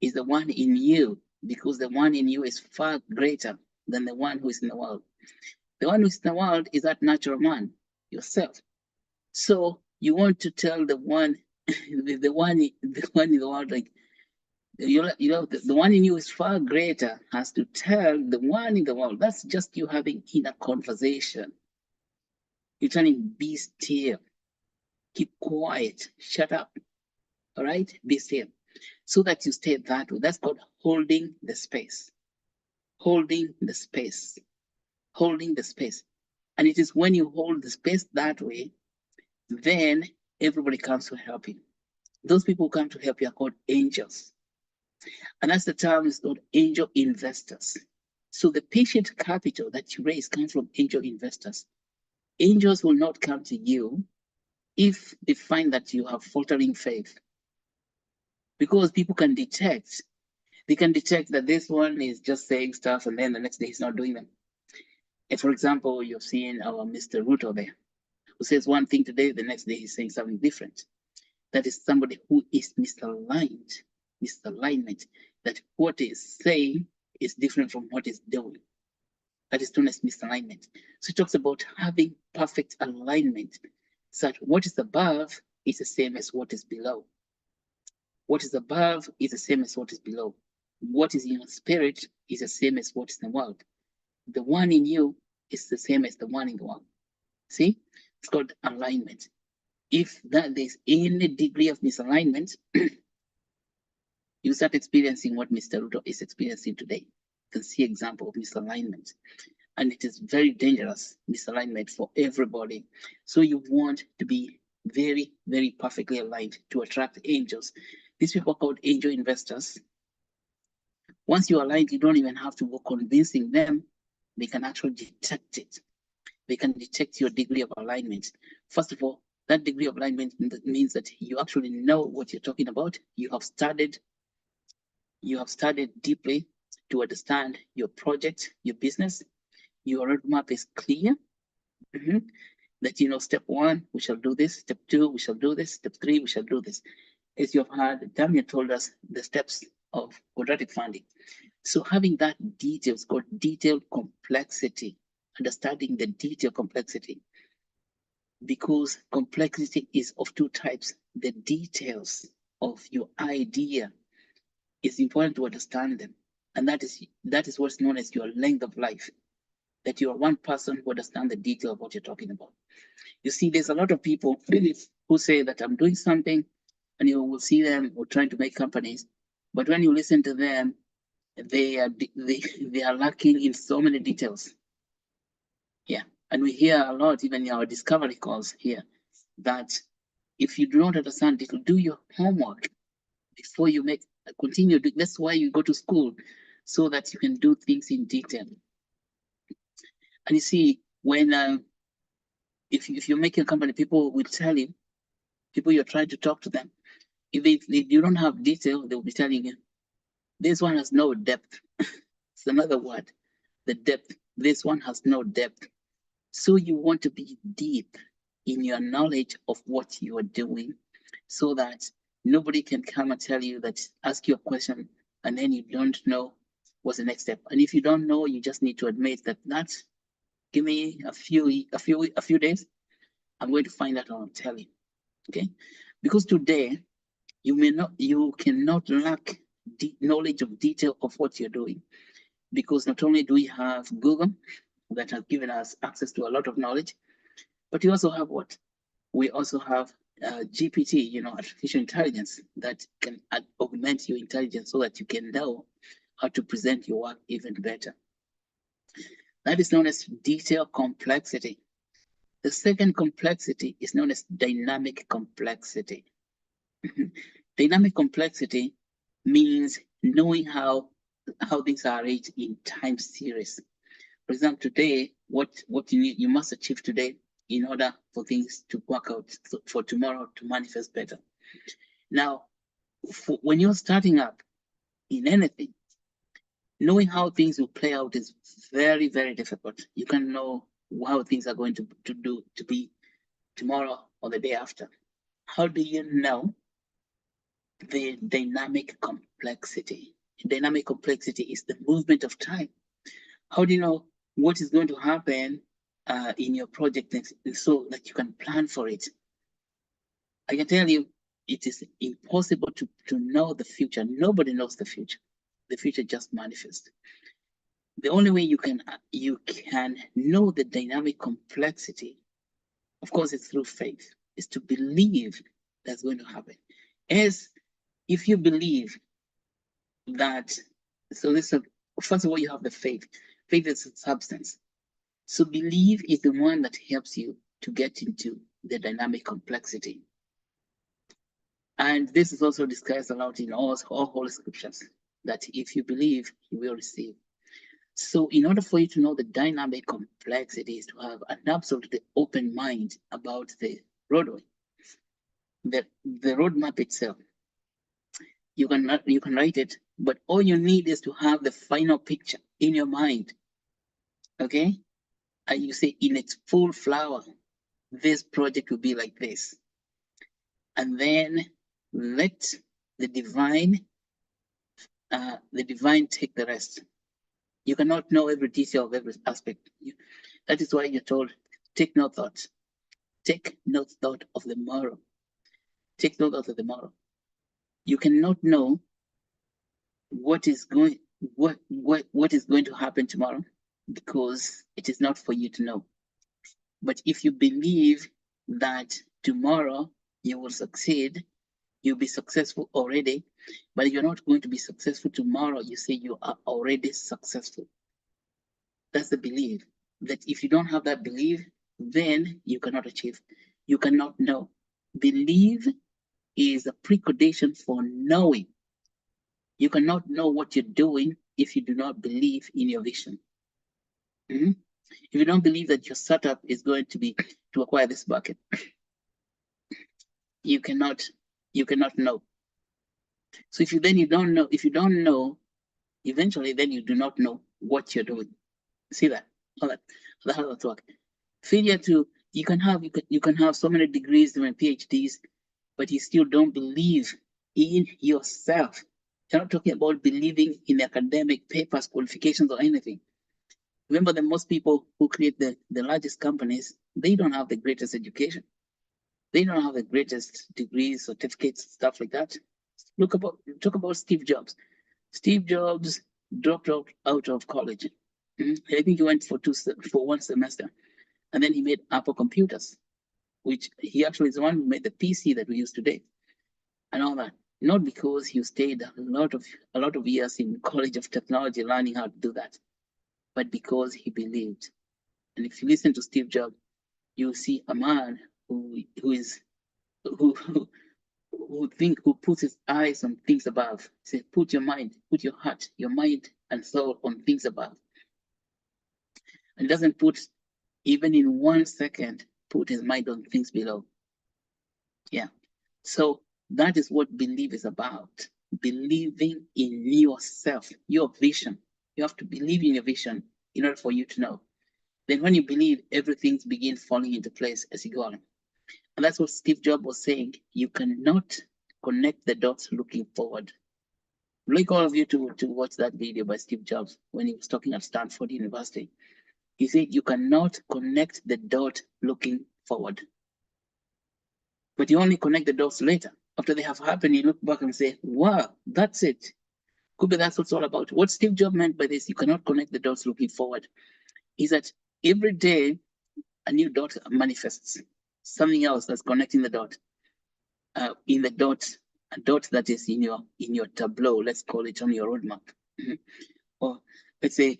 is the one in you, because the one in you is far greater than the one who is in the world. The one who is in the world is that natural man, yourself. So you want to tell the one, the one in the world, like, the one in you is far greater, has to tell the one in the world. That's just you having inner conversation. You're telling, be still, keep quiet, shut up. All right, be still, so that you stay that way. That's called holding the space. Holding the space. Holding the space. And it is when you hold the space that way, then everybody comes to help you. Those people who come to help you are called angels. And that's the term is called angel investors. So the patient capital that you raise comes from angel investors. Angels will not come to you if they find that you have faltering faith. Because people can detect, they can detect that this one is just saying stuff and then the next day he's not doing them. And for example, you've seen our Mr. Ruto there, who says one thing today, the next day he's saying something different. That is somebody who is misaligned, misalignment, that what is saying is different from what is doing. That is known as misalignment. So it talks about having perfect alignment, so that what is above is the same as what is below. What is above is the same as what is below. What is in your spirit is the same as what is in the world. The one in you is the same as the one in the world. See, it's called alignment. If there's any degree of misalignment, you start experiencing what Mr. Ruto is experiencing today. You can see example of misalignment. And it is very dangerous, misalignment for everybody. So you want to be very, very perfectly aligned to attract angels. These people are called angel investors. Once you're aligned, you don't even have to go convincing them. They can actually detect it. They can detect your degree of alignment. First of all, that degree of alignment means that you actually know what you're talking about. You have studied deeply to understand your project, your business. Your roadmap is clear. That you know, step 1, we shall do this. Step 2, we shall do this. Step 3, we shall do this. As you've heard, Damien told us the steps of quadratic funding. So having that detail is called detailed complexity, understanding the detailed complexity. Because complexity is of two types. The details of your idea is important to understand them. And that is what's known as your length of life. That you are one person who understands the detail of what you're talking about. You see, there's a lot of people who say that I'm doing something, and you will see them who are trying to make companies. But when you listen to them, they are lacking in so many details. Yeah, and we hear a lot, even in our discovery calls here, that if you do not understand it, do your homework before you continue. That's why you go to school, so that you can do things in detail. And you see, when if you're making a company, people will tell you, people you're trying to talk to them, if you don't have detail, they will be telling you, this one has no depth. It's another word, the depth. This one has no depth. So you want to be deep in your knowledge of what you are doing, so that nobody can come and tell you that, ask you a question, and then you don't know what's the next step. And if you don't know, you just need to admit that give me a few days, I'm going to find out and I'll tell you. Okay? Because today you cannot lack knowledge of detail of what you're doing. Because not only do we have Google that has given us access to a lot of knowledge, but you also have what? We also have GPT, artificial intelligence, that can augment your intelligence so that you can know how to present your work even better. That is known as detail complexity. The second complexity is known as dynamic complexity. Dynamic complexity means knowing how things are arranged in time series. For example, today, what you need, you must achieve today in order for things to work out for tomorrow to manifest better. Now, when you're starting up in anything, knowing how things will play out is very, very difficult. You can know how things are going to be tomorrow or the day after. How do you know the dynamic complexity? Dynamic complexity is the movement of time. How do you know what is going to happen in your project next, so that you can plan for it? I can tell you, it is impossible to know the future. Nobody knows the future. The future just manifests. The only way you can know the dynamic complexity, of course, it's through faith, is to believe that's going to happen. As if you believe that, so this, first of all, you have the faith. Faith is a substance. So belief is the one that helps you to get into the dynamic complexity. And this is also discussed a lot in all holy scriptures, that if you believe, you will receive. So in order for you to know the dynamic complexity is to have an absolutely open mind about the roadway, the roadmap itself. You can write it, but all you need is to have the final picture in your mind. Okay? And you say in its full flower, this project will be like this. And then let the divine take the rest. You cannot know every detail of every aspect. That is why you're told, take no thought. Take no thought of the morrow. Take no thought of the morrow. You cannot know what is going to happen tomorrow, because it is not for you to know. But if you believe that tomorrow you will succeed, you'll be successful already, but you're not going to be successful tomorrow, you say you are already successful. That's the belief. That if you don't have that belief, then you cannot achieve. You cannot know. Belief is a precondition for knowing. You cannot know what you're doing if you do not believe in your vision. If you don't believe that your startup is going to be to acquire this bucket, you cannot know. So if you don't know, eventually then you do not know what you're doing. See that? How that work? Failure to, you can have so many degrees and PhDs, but you still don't believe in yourself. You're not talking about believing in academic papers, qualifications, or anything. Remember that most people who create the largest companies, they don't have the greatest education. They don't have the greatest degrees, certificates, stuff like that. Talk about Steve Jobs. Steve Jobs dropped out of college. I think he went for 1 semester, and then he made Apple computers, which he actually is the one who made the PC that we use today, and all that. Not because he stayed a lot of years in College of Technology learning how to do that, but because he believed. And if you listen to Steve Jobs, you'll see a man who puts his eyes on things above. Say, put your heart, your mind and soul on things above. And doesn't put, even in 1 second, put his mind on things below. Yeah. So that is what belief is about. Believing in yourself, your vision. You have to believe in your vision in order for you to know. Then when you believe, everything begins falling into place as you go on. And that's what Steve Jobs was saying. You cannot connect the dots looking forward. I'd like all of you to watch that video by Steve Jobs when he was talking at Stanford University. He said, you cannot connect the dot looking forward. But you only connect the dots later. After they have happened, you look back and say, wow, that's it. Could be that's what it's all about. What Steve Jobs meant by this, you cannot connect the dots looking forward, is that every day a new dot manifests. Something else that's connecting the dot. In the dot, a dot that is in your tableau, let's call it on your roadmap. Or let's say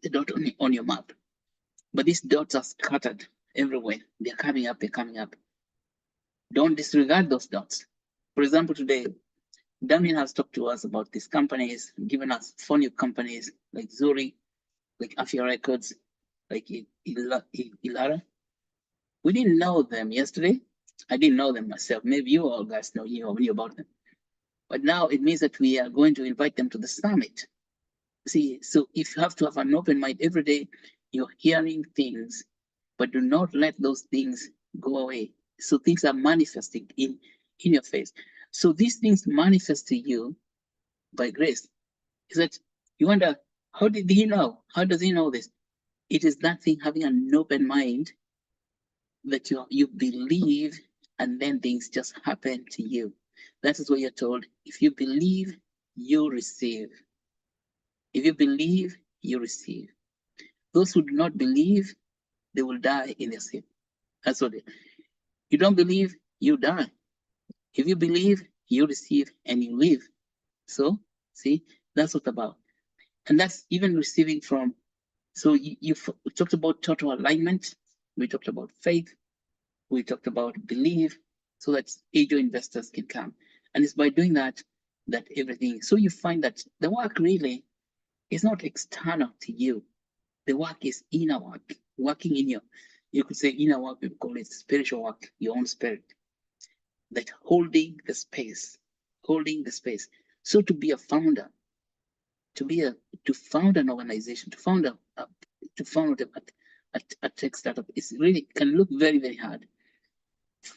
the dot on your map. But these dots are scattered everywhere. They're coming up. Don't disregard those dots. For example, today, Damien has talked to us about these companies, given us 4 new companies like Zuri, like Afia Records, like Ilara. We didn't know them yesterday. I didn't know them myself. Maybe you all guys knew about them. But now it means that we are going to invite them to the summit. See, so if you have to have an open mind every day, you're hearing things, but do not let those things go away. So things are manifesting in your face. So these things manifest to you by grace. Is that you wonder, how did he know? How does he know this? It is that thing, having an open mind, that you believe, and then things just happen to you. That is what you're told. If you believe, you receive. If you believe, you receive. Those who do not believe, they will die in their sin. That's what you don't believe, you die. If you believe, you receive and you live. So, see, that's what about. And that's even receiving from. So we talked about total alignment. We talked about faith. We talked about belief, so that angel investors can come. And it's by doing that everything. So you find that the work really is not external to you. The work is inner work, working in you could say inner work, we call it spiritual work, your own spirit, that holding the space. So to be a founder, to found an organization, to found a tech startup, is really can look very, very hard.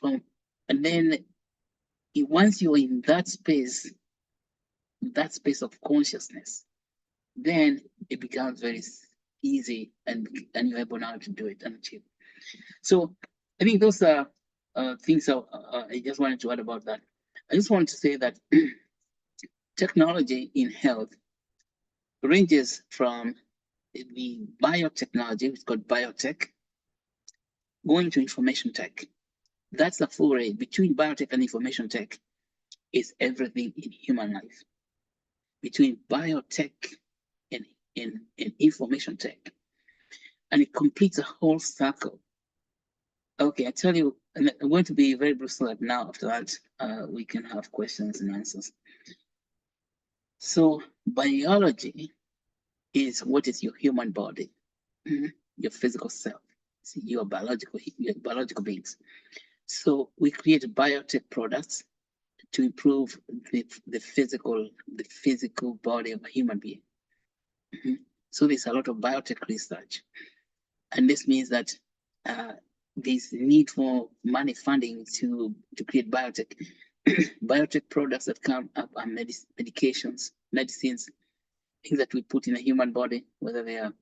And then once you're in that space of consciousnness, then it becomes very easy, and you're able now to do it and achieve. So I think those are things I just wanted to add about that. I just wanted to say that technology in health ranges from the biotechnology, which is called biotech, going to information tech. That's the full range. Between biotech and information tech is everything in human life. Between biotech and information tech. And it completes a whole circle. Okay, I tell you, I'm going to be very brutal now. After that, we can have questions and answers. So biology is what is your human body, your physical self. See, you're biological beings. So we create biotech products to improve the physical body of a human being. So there's a lot of biotech research, and this means that there's need for money funding to create biotech biotech products that come up are medicines, things that we put in a human body, whether they are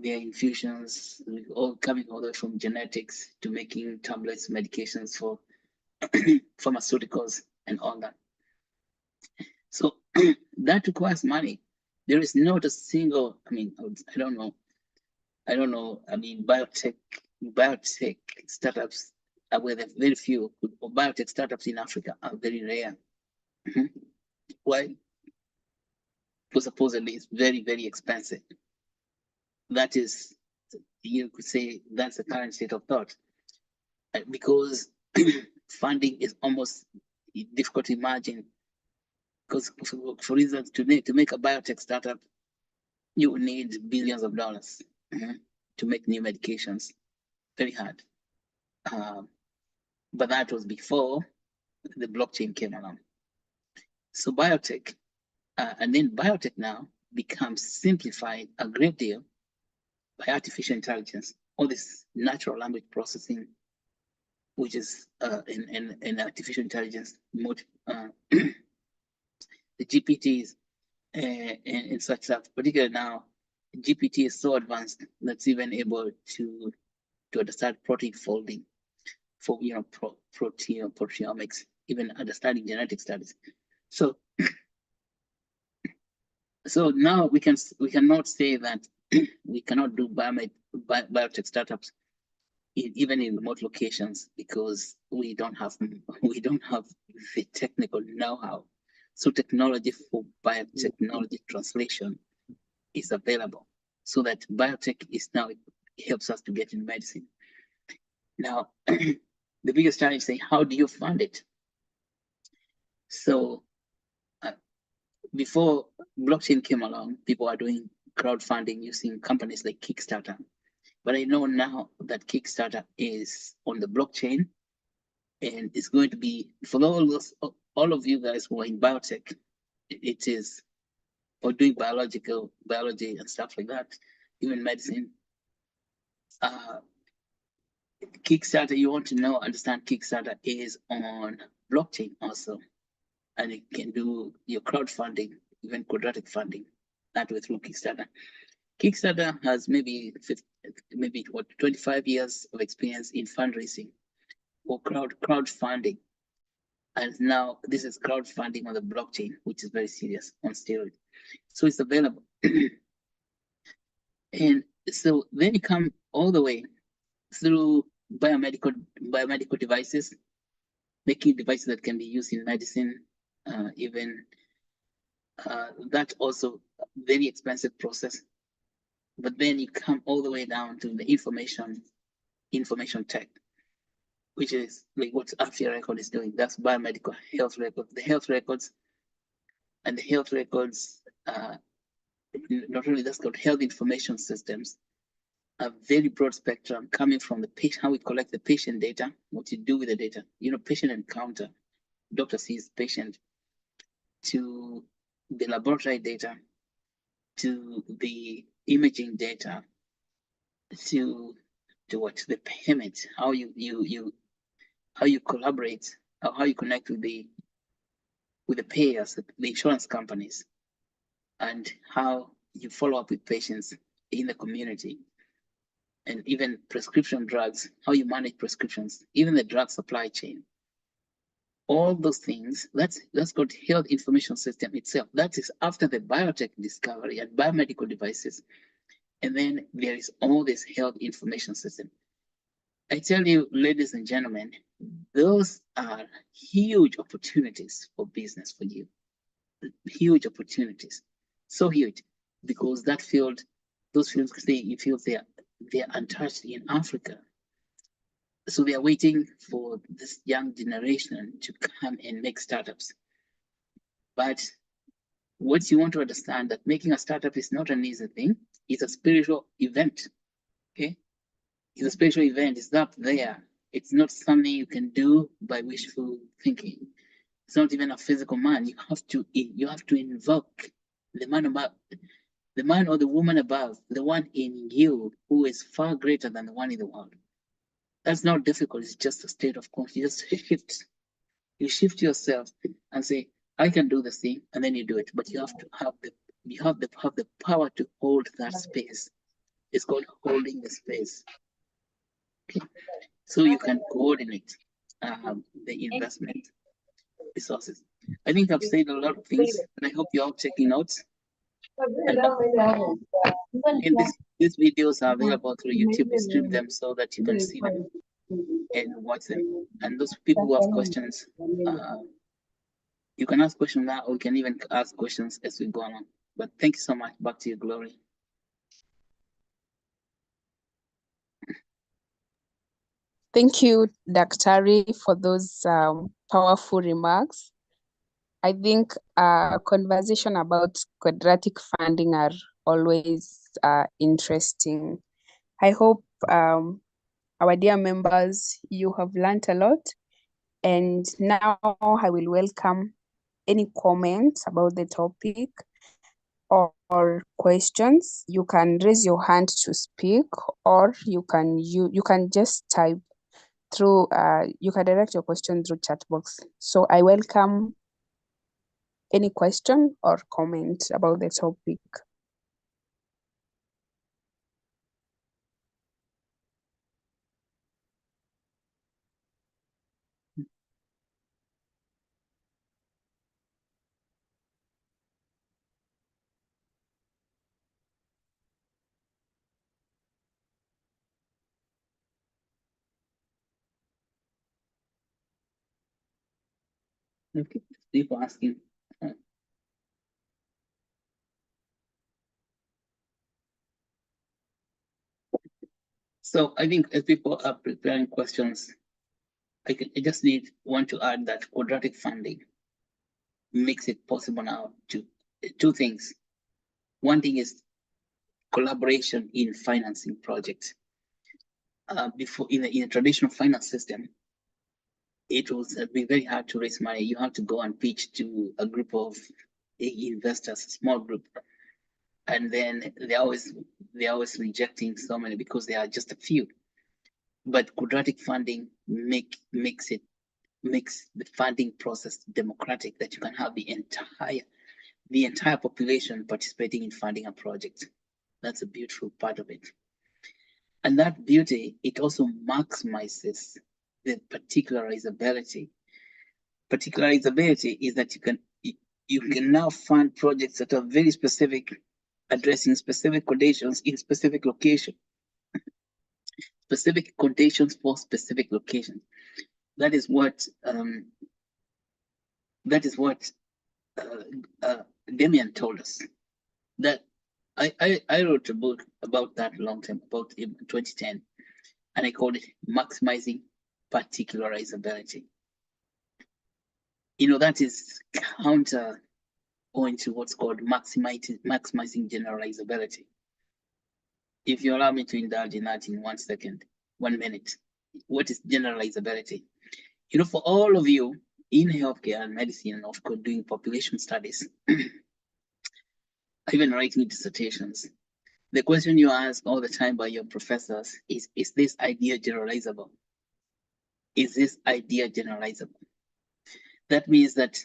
infusions, all coming all the way from genetics to making tablets, medications for pharmaceuticals and all that. So that requires money. There is not a single, I don't know. I mean, biotech startups are where there are very few. Biotech startups in Africa are very rare. Why? Because supposedly it's very, very expensive. That is, you could say that's the current state of thought. Because funding is almost difficult to imagine. Because, for instance, today, to make a biotech startup, you will need billions of dollars to make new medications. Very hard. But that was before the blockchain came along. So biotech, and then biotech now becomes simplified a great deal by artificial intelligence, all this natural language processing, which is in artificial intelligence mode, the GPTs and such stuff. Particularly now, GPT is so advanced that's even able to understand protein folding for proteomics, even understanding genetic studies. So now we cannot say that we cannot do biotech startups even in remote locations, because we don't have the technical know-how. So technology for biotechnology translation is available, so that biotech is now, it helps us to get in medicine. Now, the biggest challenge is saying, how do you fund it? So before blockchain came along, people are doing crowdfunding using companies like Kickstarter. But I know now that Kickstarter is on the blockchain, and it's going to be, for all of you guys who are in biotech, it is or doing biology and stuff like that, even medicine. Kickstarter, you want to understand Kickstarter is on blockchain also, and it can do your crowdfunding, even quadratic funding, that way through Kickstarter. Kickstarter has maybe 25 years of experience in fundraising or crowdfunding. And now this is crowdfunding on the blockchain, which is very serious on steroids. So it's available. And so then you come all the way through biomedical devices, making devices that can be used in medicine, even that also very expensive process. But then you come all the way down to the information tech, which is like what Afia record is doing. That's biomedical health record. The health records and the health records, not only that's called health information systems, a very broad spectrum coming from the patient, how we collect the patient data, what you do with the data, patient encounter, doctor sees patient, to the laboratory data, to the imaging data, to what, the payment, how you collaborate, or how you connect with the payers, the insurance companies, and how you follow up with patients in the community. And even prescription drugs, how you manage prescriptions, even the drug supply chain. All those things, that's called health information system itself. That is after the biotech discovery and biomedical devices. And then there is all this health information system. I tell you, ladies and gentlemen, those are huge opportunities for business for you. Huge opportunities. So huge, because that field, those fields, they're untouched in Africa. So they are waiting for this young generation to come and make startups. But what you want to understand, that making a startup is not an easy thing. It's a spiritual event. Okay, it's a spiritual event. It's up there. It's not something you can do by wishful thinking. It's not even a physical man. You have to invoke the man above, the man or the woman above, the one in you who is far greater than the one in the world. That's not difficult. It's just a state of consciousness. You shift yourself and say, I can do this thing, and then you do it. But you have to have the power to hold that space. It's called holding the space. Okay. So you can coordinate the investment resources. I think I've said a lot of things, and I hope you're all taking notes. And these videos are available through YouTube. We stream them so that you can see them and watch them. And those people who have questions, you can ask questions now, or you can even ask questions as we go along. But thank you so much. Back to you, Glory. Thank you, Daktari, for those powerful remarks. I think conversation about quadratic funding are always interesting. I hope our dear members, you have learned a lot. And now I will welcome any comments about the topic or questions. You can raise your hand to speak, or you can just type through, you can direct your question through chat box. So I welcome any question or comment about the topic. Okay, people asking. So I think as people are preparing questions, I just want to add that quadratic funding makes it possible now to two things. One thing is collaboration in financing projects. Before in a traditional finance system, it was be very hard to raise money. You have to go and pitch to a group of investors, a small group, and then they're always rejecting so many because there are just a few. But quadratic funding makes the funding process democratic, that you can have the entire population participating in funding a project. That's a beautiful part of it. And that beauty, it also maximizes the particularizability. Particularizability is that you can now fund projects that are very specific, addressing specific conditions in specific location. Specific conditions for specific locations. That is what Damien told us. That I wrote a book about that a long time, about in 2010, and I called it Maximizing Particularizability. You know, that is counter going to what's called maximizing generalizability. If you allow me to indulge in that in 1 minute, what is generalizability? You know, for all of you in healthcare and medicine, and of course doing population studies, even writing dissertations, the question you ask all the time by your professors is this idea generalizable? Is this idea generalizable? That means that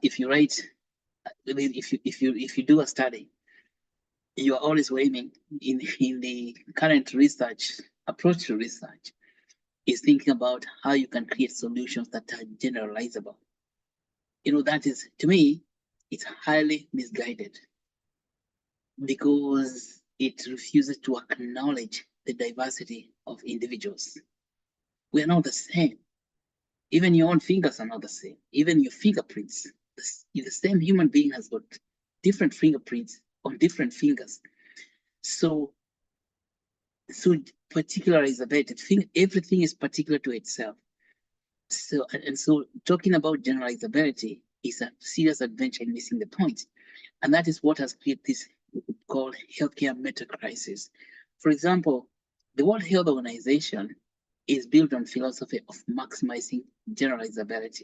if you write, if you do a study, you are always aiming in the current research approach to research is thinking about how you can create solutions that are generalizable. You know, that is, to me, it's highly misguided because it refuses to acknowledge the diversity of individuals. We are not the same. Even your own fingers are not the same. Even your fingerprints, the same human being has got different fingerprints on different fingers. So particularizability, everything is particular to itself. So talking about generalizability is a serious adventure in missing the point. And that is what has created this called healthcare meta crisis. For example, the World Health Organization is built on philosophy of maximizing generalizability.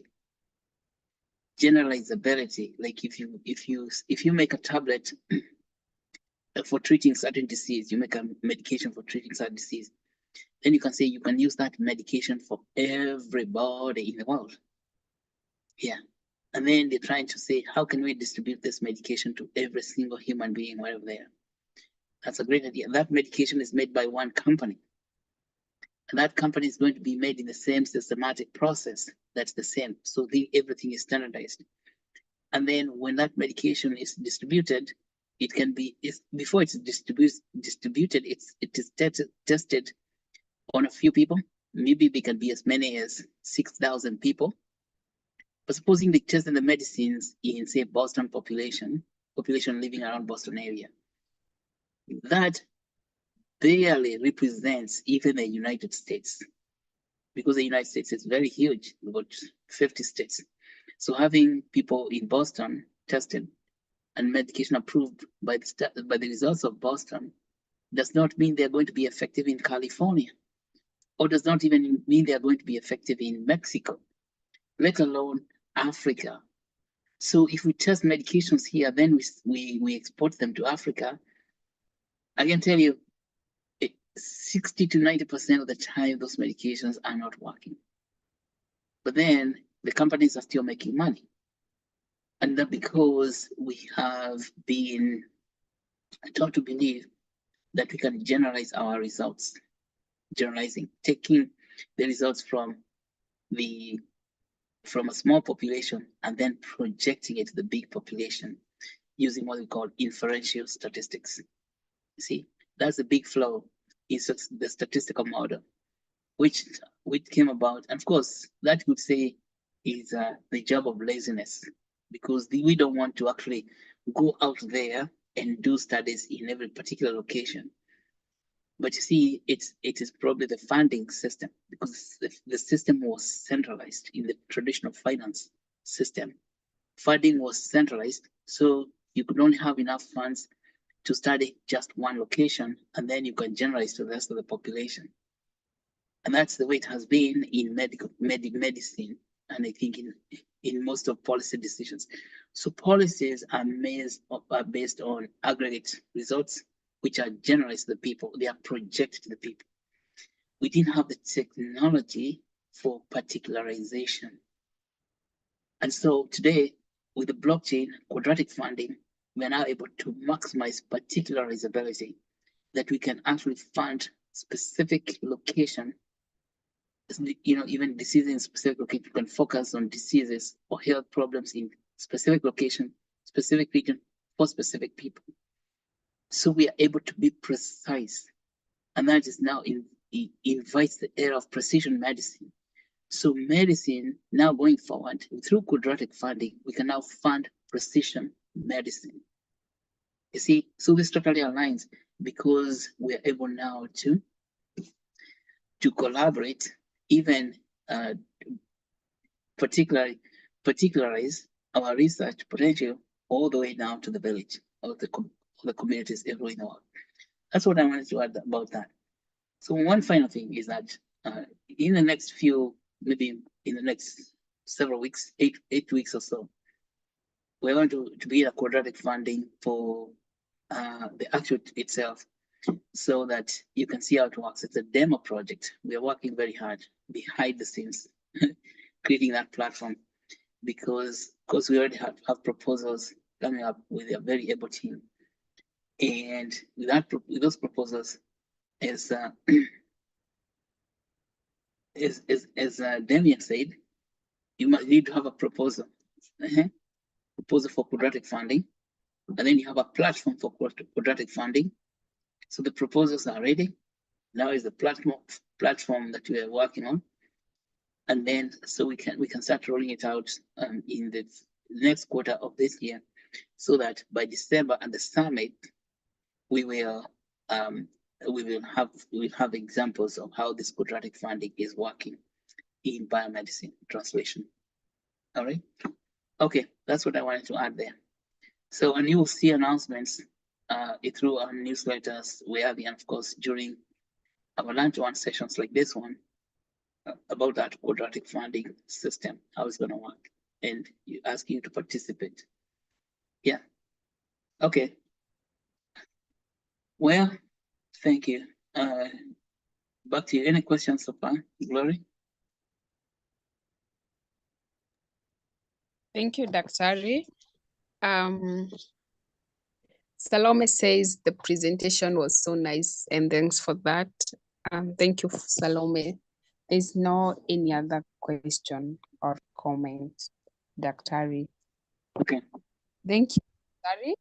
Generalizability, like if you make a tablet for treating certain disease, you make a medication for treating certain disease, then you can say you can use that medication for everybody in the world. Yeah. And then they're trying to say, how can we distribute this medication to every single human being wherever they are? That's a great idea. That medication is made by one company. And that company is going to be made in the same systematic process. That's the same. So everything is standardized. And then when that medication is distributed, it can be, before it's distributed, it is tested on a few people. Maybe they can be as many as 6,000 people. But supposing they tested the medicines in, say, Boston population living around Boston area, that barely represents even the United States, because the United States is very huge, about 50 states. So having people in Boston tested and medication approved by the results of Boston does not mean they're going to be effective in California, or does not even mean they're going to be effective in Mexico, let alone Africa. So if we test medications here, then we export them to Africa, I can tell you 60 to 90% of the time those medications are not working. But then the companies are still making money. And that because we have been taught to believe that we can generalize our results. Generalizing, taking the results from a small population and then projecting it to the big population using what we call inferential statistics. See, that's a big flaw in the statistical model, which came about. And of course, that would say is the job of laziness, because we don't want to actually go out there and do studies in every particular location. But you see, it is probably the funding system, because the system was centralized in the traditional finance system. Funding was centralized, so you could only have enough funds to study just one location, and then you can generalize to the rest of the population. And that's the way it has been in medicine, and I think in most of policy decisions. So policies are based on aggregate results, which are generalized to the people. They are projected to the people. We didn't have the technology for particularization. And so today, with the blockchain quadratic funding, we're now able to maximize particularizability, that we can actually fund specific location, even diseases in specific location. We can focus on diseases or health problems in specific location, specific region, for specific people. So we are able to be precise. And that is now invites the era of precision medicine. So medicine, now going forward, through quadratic funding, we can now fund precision medicine. You see, so this totally aligns, because we're able now to collaborate, even particularize our research potential all the way down to the village, or the communities everywhere in the world. That's what I wanted to add about that. So one final thing is that in the next maybe in the next several weeks, eight weeks or so, we're going to be a quadratic funding for the Actuate itself, so that you can see how it works. It's a demo project. We are working very hard behind the scenes, creating that platform, because we already have proposals coming up with a very able team. And with those proposals, as Damien said, you might need to have a proposal, proposal for quadratic funding, and then you have a platform for quadratic funding. So the proposals are ready. Now is the platform that we are working on, and then so we can start rolling it out in the next quarter of this year, so that by December at the summit, we will have examples of how this quadratic funding is working in biomedicine translation. All right. Okay, that's what I wanted to add there. So, and you will see announcements through our newsletters, and of course during our lunch-one sessions like this one, about that quadratic funding system, how it's going to work, and ask you to participate. Yeah. Okay. Well, thank you. Back to you. Any questions so far, Glory? Thank you, Daktari. Salome says the presentation was so nice, and thanks for that. Thank you, Salome. There's no any other question or comment, Daktari. Okay. Thank you, Daktari.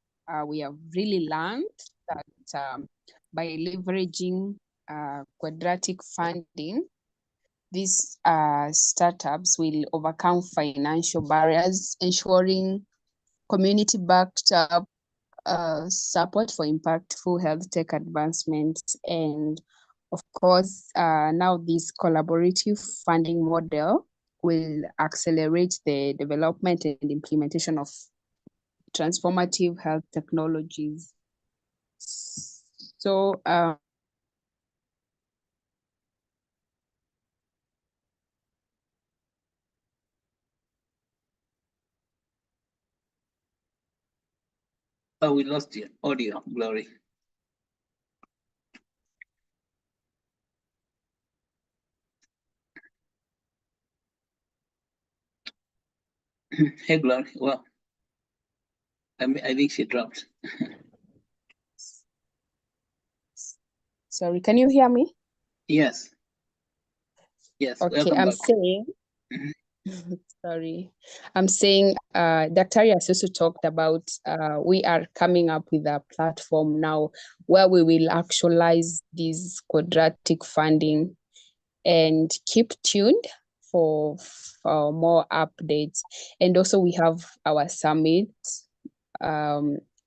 We have really learned that by leveraging quadratic funding, these startups will overcome financial barriers, ensuring community-backed support for impactful health tech advancements. And of course, now this collaborative funding model will accelerate the development and implementation of transformative health technologies. So, oh, we lost your audio, Glory. Hey, Glory. Well, I think she dropped. sorry, can you hear me? Yes. Yes. Okay, I'm saying, sorry, I'm saying Daktari has also talked about we are coming up with a platform now where we will actualize this quadratic funding, and keep tuned for more updates. And also we have our summit, a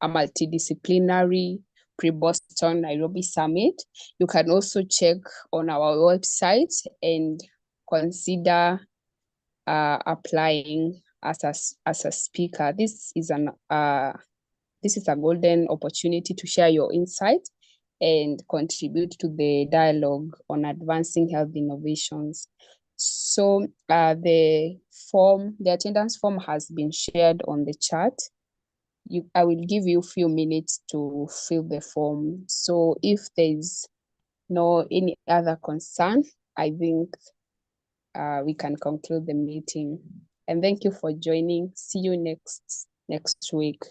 multidisciplinary pre-Boston Nairobi summit. You can also check on our website and consider applying as a speaker. This is a golden opportunity to share your insights and contribute to the dialogue on advancing health innovations. So the attendance form has been shared on the chat. I will give you a few minutes to fill the form. So if there's no any other concern, I think we can conclude the meeting. And thank you for joining. See you next week.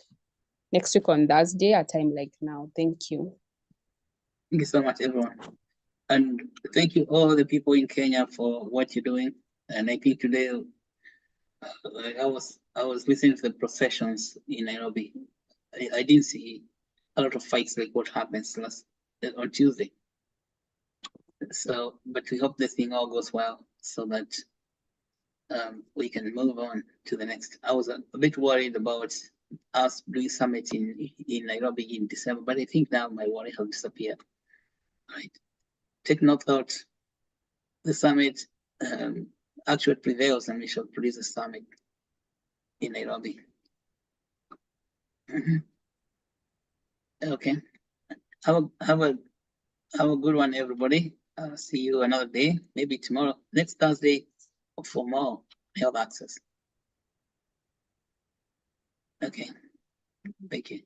Next week on Thursday at time like now. Thank you. Thank you so much, everyone. And thank you all the people in Kenya for what you're doing. And I think today I was listening to the processions in Nairobi. I didn't see a lot of fights like what happens on Tuesday. So, but we hope this thing all goes well so that we can move on to the next. I was a bit worried about us doing summit in Nairobi in December, but I think now my worry has disappeared. Right. Take no thought. The summit actually prevails, and we shall produce a summit in Nairobi. Okay. Have a good one, everybody. See you another day, maybe tomorrow, next Thursday, for more health access. Okay. Thank you.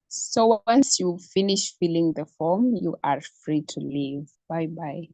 So once you finish filling the form, you are free to leave. Bye-bye.